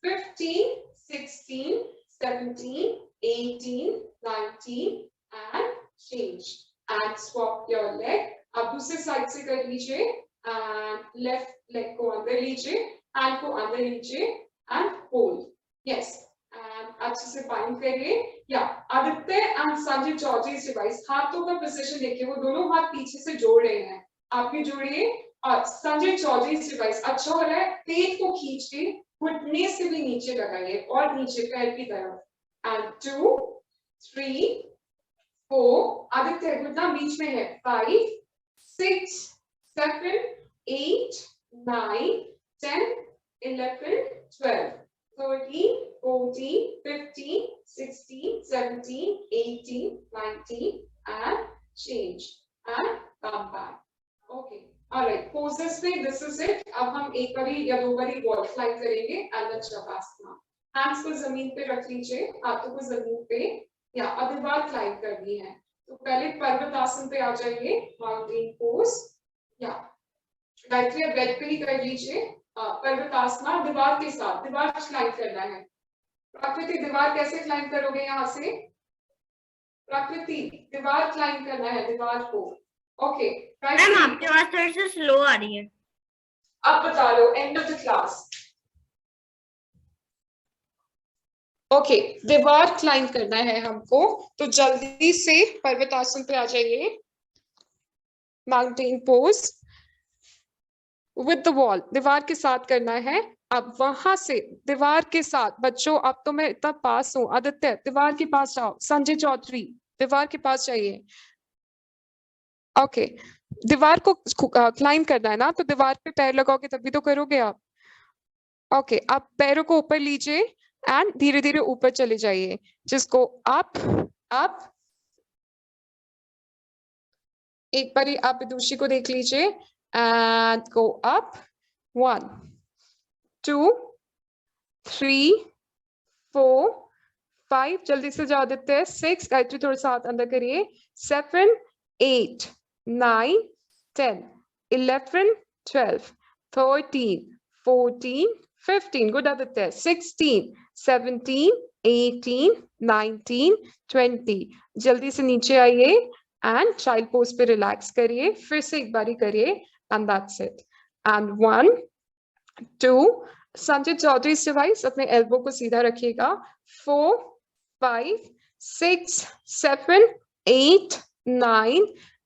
15 16 17 18 19 and change and swap your leg. अब दूसरे साइड से कर लीजिए एंड लेफ्ट लेग को अंदर लीजिए, हैंड को अंदर लीजिए एंड होल्ड. यस, एंड अच्छे से बाइंड करिए. या आदित्य एंड संजय चौधरी से हाथों का पोजीशन देखिए, वो दोनों हाथ पीछे से जोड़ रहे हैं. आप भी जोड़िए. और संजय चौधरी से अच्छा हो रहा है. पेट को खींच के घुटने से भी नीचे लगाइए और नीचे पैर की तरफ. एंड 2 3 4 आदित्य घुटना बीच में है. 5 6 7 8 9 10 11 12 13 14 15 16 17 18 19 and change and come back. Okay, all right, poses पे this is it. अब हम एक बारी या दो बारी वॉल फ्लाई करेंगे and शवासना. हैंड्स को जमीन पे रख लीजिए, हाथों को जमीन पे या अधिवार क्लाइंब करनी है. तो पहले पर्वतासन पे आ जाइए, माउंटेन पोज. या गायत्री आप बेड पे ही कर लीजिए. पर्वतासना दीवार के साथ, दीवार क्लाइंब करना है. प्रकृति दीवार कैसे क्लाइंब करोगे? यहाँ से प्रकृति दीवार क्लाइंब करना है, दीवार को. ओके मैम आपकी आवाज थोड़ी सी स्लो आ रही है. अब बता लो end of the class. Okay, दीवार क्लाइंब करना है हमको, तो जल्दी से पर्वतासन पे आ जाइए. Mountain pose with the wall, दीवार के साथ करना है. अब वहां से दीवार के साथ बच्चों, अब तो मैं इतना पास हूँ. आदित्य दीवार के पास जाओ. संजय चौधरी दीवार के पास जाइए. ओके दीवार को क्लाइंब करना है ना, तो दीवार पे पैर लगाओगे तभी तो करोगे आप। ओके आप पैरों को ऊपर लीजिए एंड धीरे धीरे ऊपर चले जाइए, जिसको अप अप। एक बारी आप दूसरी को देख लीजिए एंड गो अप 1 2 3 4 5 जल्दी से जा देते हैं 6 गायत्री थोड़ा सा हाथ अंदर करिए 7 8 9 10 11 12 13 14 15 गुड आदित्य 16 17 18 19 20 जल्दी से नीचे आइए एंड चाइल्ड पोज पे रिलैक्स करिए, फिर से एक बारी करिए and that's it. And 1 2 Sanjay Chaudhary device अपने एल्बो को सीधा रखिएगा 4 5 6 7 8 9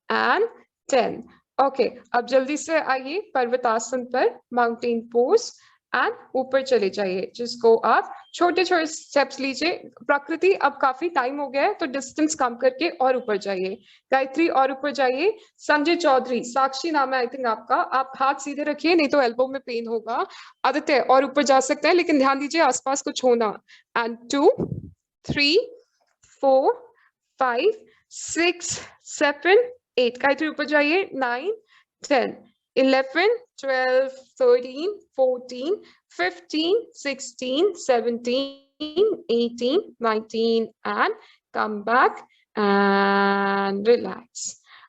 एंड 10 ओके अब जल्दी से आइए पर्वतासन पर माउंटेन पोज एंड ऊपर चले जाइए, जिसको आप छोटे छोटे स्टेप्स लीजिए। प्रकृति अब काफी टाइम हो गया है तो डिस्टेंस कम करके और ऊपर जाइए। गायत्री और ऊपर जाइए। संजय चौधरी साक्षी नाम है आई थिंक आपका, आप हाथ सीधे रखिए नहीं तो एल्बो में पेन होगा। आदित्य और ऊपर जा सकते हैं लेकिन ध्यान दीजिए आसपास कुछ होना। एंड 2 3 4 5 6 7 8 गायत्री ऊपर जाइए 9 10 11 12 13 14 15 16 17 18 19 and come back and relax.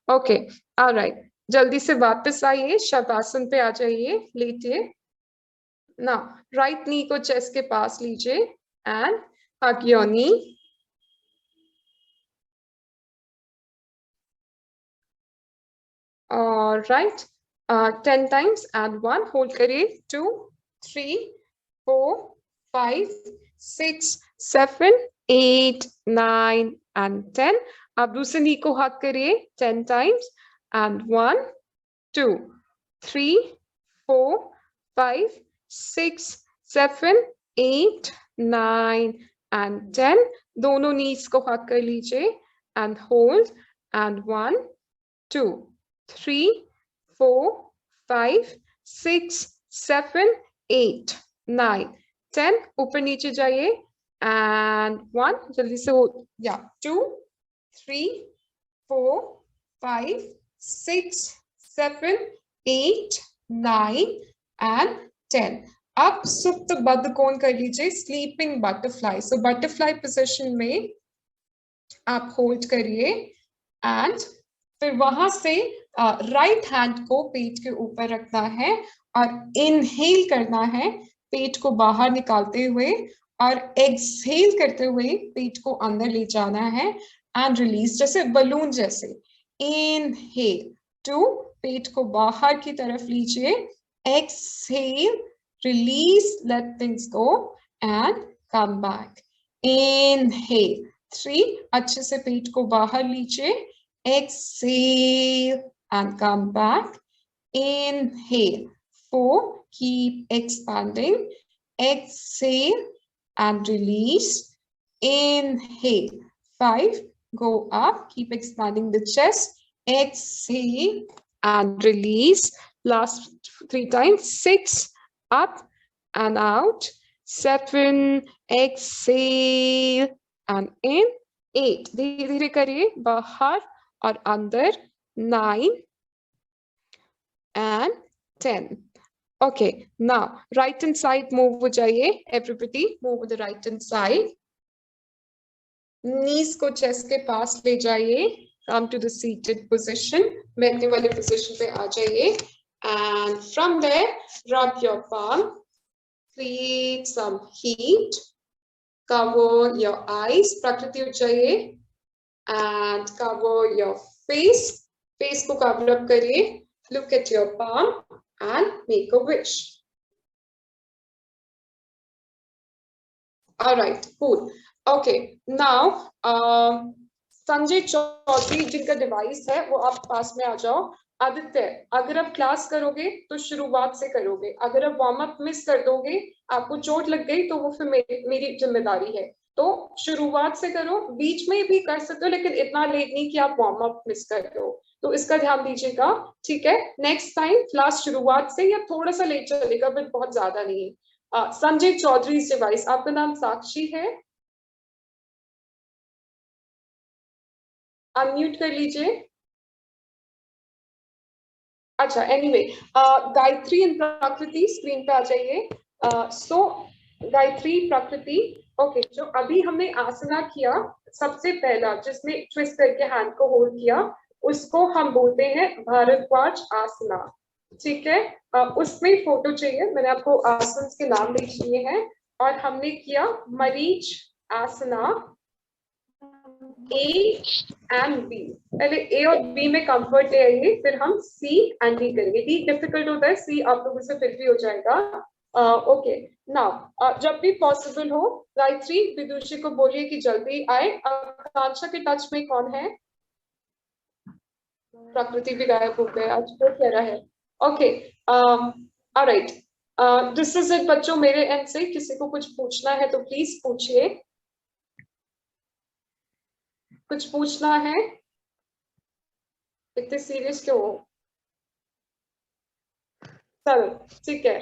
Okay, all right. जल्दी से वापस आइए, शवासन पे आ जाइए, लेटिए। Now, right knee को chest के पास लीजिए and hug your knee. All right. 10 times and 1 hold करिए 2 3 4 5 6 7 8 9 and 10 अब दूसरे नी को हाथ करिए 10 times and 1 2 3 4 5 6 7 8 9 and 10 दोनों नीज को हाथ कर लीजिए and hold and 1 2 3 4 5 6 7 8 9 10 ऊपर नीचे जाइए and 1 जल्दी से हो या 2 3 4 5 6 7 8 9 and 10 अब सुप्त बद्ध कोण कर लीजिए स्लीपिंग बटरफ्लाई। सो बटरफ्लाई पोजीशन में आप होल्ड करिए एंड फिर वहां से राइट हैंड को पेट के ऊपर रखना है और इनहेल करना है पेट को बाहर निकालते हुए और एक्सहेल करते हुए पेट को अंदर ले जाना है एंड रिलीज जैसे बलून जैसे। इनहेल 2 पेट को बाहर की तरफ लीजिए, exhale release let things go and come back. Inhale 3 अच्छे से पेट को बाहर लीजिए, exhale and come back. Inhale 4 keep expanding, exhale and release. Inhale 5 go up, keep expanding the chest, exhale and release. Last 3 times 6 up and out, 7 exhale and in, 8 धीरे धीरे करिए बाहर और अंदर, 9 and 10. Okay, now right hand side move हो जाइए, everybody move to the right hand side. Knees को chest के पास ले जाइए, come to the seated position, बैठने वाले position पे आ जाइए and from there rub your palm, create some heat, cover your eyes, prakriti ujaiye and cover your face, face ko cover up kariye, look at your palm and make a wish. All right, cool. Okay, now Sanjay Chaudhary जिनका device है वो आप पास में आ जाओ। आदित्य अगर आप class करोगे तो शुरुआत से करोगे, अगर आप वार्म अप मिस कर दोगे, आपको चोट लग गई तो वो फिर मेरी जिम्मेदारी है। तो शुरुआत से करो, बीच में भी कर सकते हो लेकिन इतना लेट नहीं कि आप वार्म अप मिस कर रहे हो, तो इसका ध्यान दीजिएगा, ठीक है। नेक्स्ट टाइम क्लास शुरुआत से या थोड़ा सा लेट चलेगा बट बहुत ज्यादा नहीं है। संजय चौधरी डिवाइस, आपका नाम साक्षी है, अनम्यूट कर लीजिए। अच्छा, एनीवे, गायत्री एंड प्रकृति स्क्रीन पे आ जाइए। सो गायत्री, प्रकृति, ओके, जो अभी हमने आसना किया सबसे पहला जिसमें ट्विस्ट करके हैंड को होल्ड किया, उसको हम बोलते हैं भारद्वाज आसना, ठीक है। उसमें फोटो चाहिए, मैंने आपको आसन के नाम लिख दिए हैं। और हमने किया मरीच आसना ए एंड बी, पहले ए और बी में कंफर्ट ले आइए, फिर हम सी एंड डी करेंगे। डी डिफिकल्ट होता है, सी आप लोगों से फिर भी हो जाएगा। ओके, नाउ जब भी पॉसिबल हो गायत्री विदुषी को बोलिए कि जल्दी आए। आकांक्षा के टच में कौन है? प्रकृति भी गायब हो गए आज, तो कह रहा है। Okay, alright, this is it बच्चों मेरे एंड से। किसी को कुछ पूछना है तो प्लीज पूछिए, कुछ पूछना है? इतने सीरियस क्यों हो? चलो ठीक है।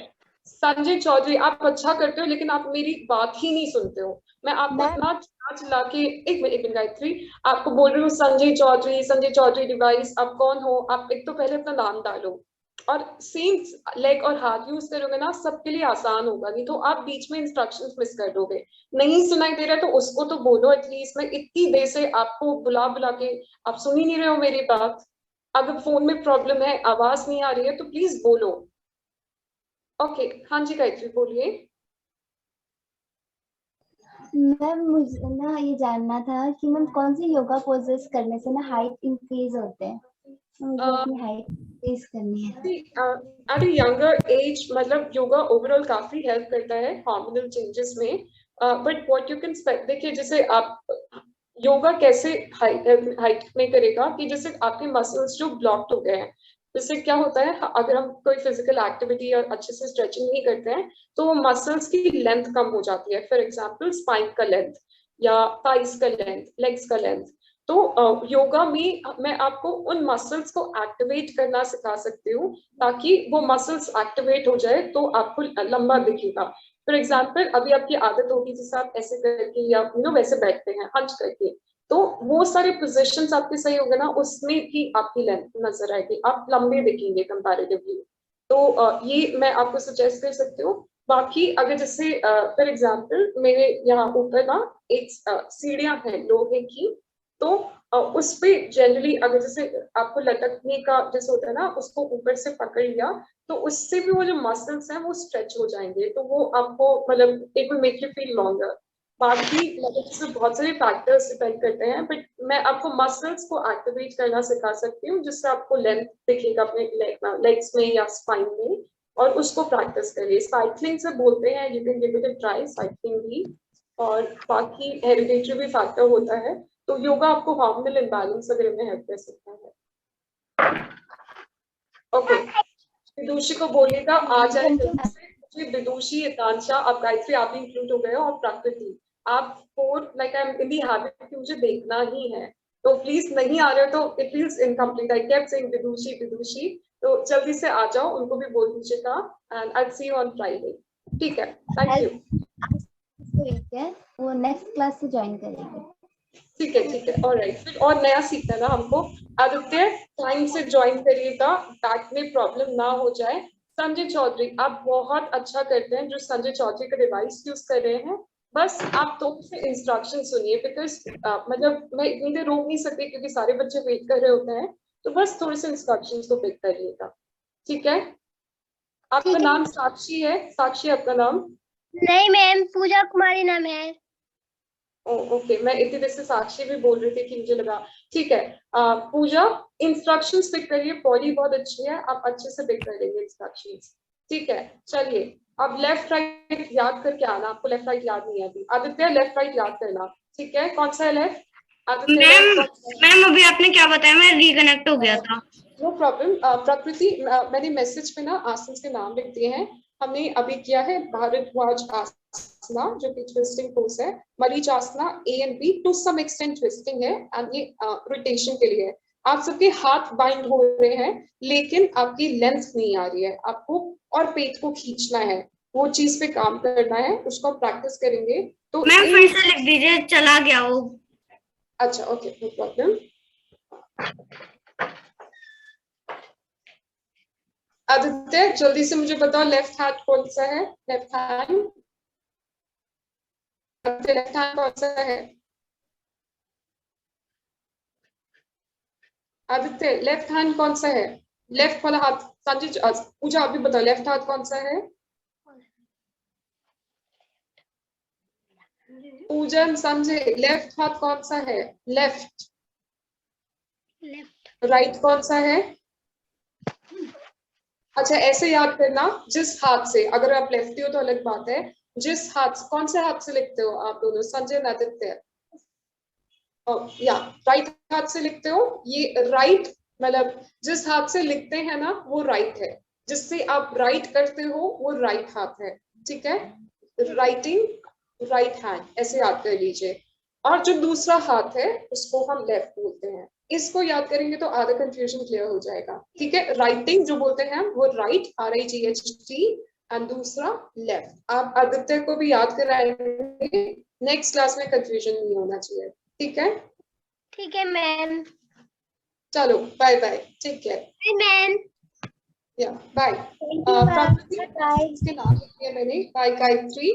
संजय चौधरी, आप अच्छा करते हो लेकिन आप मेरी बात ही नहीं सुनते हो। मैं आपको इतना चिल्ला के, एक मिनट गायत्री, आपको बोल रही हूँ संजय चौधरी डिवाइस, आप कौन हो? आप एक तो पहले अपना नाम डालो और सेम लेग और हाथ यूज करोगे ना, सबके लिए आसान होगा, नहीं तो आप बीच में इंस्ट्रक्शंस मिस कर दोगे। नहीं सुनाई दे रहा तो उसको तो बोलो एटलीस्ट। मैं इतनी देर से आपको बुला बुला के, आप सुन ही नहीं रहे हो मेरी बात। अगर फोन में प्रॉब्लम है, आवाज नहीं आ रही है तो प्लीज बोलो। ओके, हाँ जी गायत्री बोलिए। मैम मुझे ना ये जानना था कि मैम कौन सी योगा पोजेस करने से ना हाइट इंक्रीज होते हैं? मुझे अपनी हाइट इंक्रीज करनी है। एट अ यंगर एज, मतलब योगा ओवरऑल काफी हेल्प करता है हार्मोनल चेंजेस में, बट व्हाट यू कैन, देखिए जैसे आप योगा कैसे हाइट में करेगा कि जैसे आपके मसल्स जो ब्लॉक्ड हो गए हैं, जिससे क्या होता है अगर हम कोई फिजिकल एक्टिविटी और अच्छे से स्ट्रेचिंग नहीं करते हैं तो मसल्स की लेंथ कम हो जाती है। फॉर एग्जांपल स्पाइन का लेंथ या थाइस का लेंथ, लेग्स का लेंथ। तो योगा में मैं आपको उन मसल्स को एक्टिवेट करना सिखा सकती हूँ ताकि वो मसल्स एक्टिवेट हो जाए तो आपको लंबा दिखेगा। फॉर एग्जाम्पल अभी आपकी आदत होगी जैसे आप ऐसे करके या वैसे बैठते हैं हंच करके, तो वो सारे पोजीशंस आपके सही हो गए ना, उसमें भी आपकी लेंथ नजर आएगी, आप लंबे दिखेंगे कंपैरेटिवली। तो ये मैं आपको सजेस्ट कर सकती हूँ। बाकी अगर जैसे फॉर एग्जाम्पल मेरे यहाँ ऊपर ना एक सीढ़ियां हैं लोहे की, तो उस पे जनरली अगर जैसे आपको लटकने का जैसे होता है ना, उसको ऊपर से पकड़ लिया तो उससे भी वो जो मसल्स हैं वो स्ट्रेच हो जाएंगे, तो वो आपको मतलब it will make you feel longer. बाकी मतलब बहुत सारे फैक्टर्स डिपेंड करते हैं, बट मैं आपको मसल्स को एक्टिवेट करना सिखा सकती हूँ जिससे आपको लेंथ दिखेगा अपने लेग्स में या स्पाइन में, और उसको प्रैक्टिस करिए। साइकिलिंग से बोलते हैं, you can give it a try, cycling भी। और बाकी हेरिडिटरी भी फैक्टर होता है, तो योगा आपको हार्मोनल इम्बैलेंस वगैरह में हेल्प कर सकता है। ओके, विदुषी को बोलिएगा आ जाए जल्दी से। विदुषी, आकांक्षा, आप गायत्री आप भी इंक्लूड हो गए हो, और प्रकृति आप four, like I am in the habit कि मुझे देखना ही है, तो प्लीज नहीं आ रहे हो तो it feels incomplete. I kept saying Vidushi, तो जल्दी से आ जाओ, उनको भी बोल दीजिएगा। And I see you on Friday, ठीक है? Thank you. ठीक है, वो नेक्स्ट क्लास से ज्वाइन करेंगे। ठीक है, ऑलराइट। फिर और नया सीखना ना हमको। आदित्य टाइम से ज्वाइन करिएगा, बैक में प्रॉब्लम ना हो जाए। संजय चौधरी, आप बहुत अच्छा करते हैं जो संजय चौधरी का डिवाइस यूज कर रहे हैं, बस आप थोड़े से इंस्ट्रक्शन सुनिए, बिकॉज मतलब मैं इतनी देर रोक नहीं सकती क्योंकि सारे बच्चे वेट कर रहे होते हैं, तो बस थोड़े से इंस्ट्रक्शन को पिक करिएगा, ठीक है? आपका नाम साक्षी है? साक्षी आपका नाम? नहीं मैम, पूजा कुमारी नाम है। ओके, मैं इतनी देर से साक्षी भी बोल रही थी कि मुझे लगा, ठीक है। पूजा, इंस्ट्रक्शंस पिक करिए, बॉडी बहुत अच्छी है, आप अच्छे से पिक कर लेंगे इंस्ट्रक्शंस, ठीक है? चलिए, अब लेफ्ट राइट याद करके आना, आपको लेफ्ट राइट याद नहीं आती। आदित्य लेफ्ट राइट याद करना, ठीक है? कौन सा है लेफ्ट? आदित्य मैम अभी आपने क्या बताया, मैं रिकनेक्ट हो गया था। No problem. प्रकृति, मैंने मैसेज पे ना आसन के नाम लिख दिए हैं। हमने अभी किया है भारद्वाज आसन, आसना जो कि ट्विस्टिंग पोज है, marich asana A and B to some extent twisting है एंड ये रोटेशन के लिए है। आप सबके हाथ बाइंड हो रहे हैं लेकिन आपकी लेंथ नहीं आ रही है, आपको और पेट को खींचना है, वो चीज पे काम करना है, उसको प्रैक्टिस करेंगे तो मैम फिर से लिख दीजिए, चला गया वो। अच्छा ओके, नो प्रॉब्लम। आदित्य जल्दी से मुझे बताओ लेफ्ट हैंड कौन सा है? लेफ्ट हैंड, लेफ्ट हैंड कौन सा है? आदित्य लेफ्ट हैंड कौन सा है? लेफ्ट वाला हाथ। संजय पूजा आप भी बताओ लेफ्ट हाथ कौन सा है? पूजन संजय लेफ्ट हाथ कौन सा है? लेफ्ट। राइट कौन सा है? अच्छा ऐसे याद करना, जिस हाथ से, अगर आप लेफ्टी हो तो अलग बात है, जिस हाथ, कौन से हाथ से लिखते हो आप दोनों, संजय और आदित्य? या राइट हाथ से लिखते हो। ये राइट मतलब जिस हाथ से लिखते हैं ना वो राइट है, जिससे आप राइट करते हो वो राइट हाथ है, ठीक है? राइटिंग राइट हैंड, ऐसे याद कर लीजिए। और जो दूसरा हाथ है उसको हम लेफ्ट बोलते हैं। इसको याद करेंगे तो आधा कंफ्यूजन क्लियर हो जाएगा, ठीक है? राइटिंग जो बोलते हैं वो राइट, RIGHT, एंड दूसरा लेफ्ट। आप आदित्य को भी याद कराएंगे, नेक्स्ट क्लास में कंफ्यूजन नहीं होना चाहिए, ठीक है? ठीक है मैम। चलो bye bye, take care. Ma'am या बाय। Thank you, ma'am. के नाम लिखे मैंने, बाय गायत्री।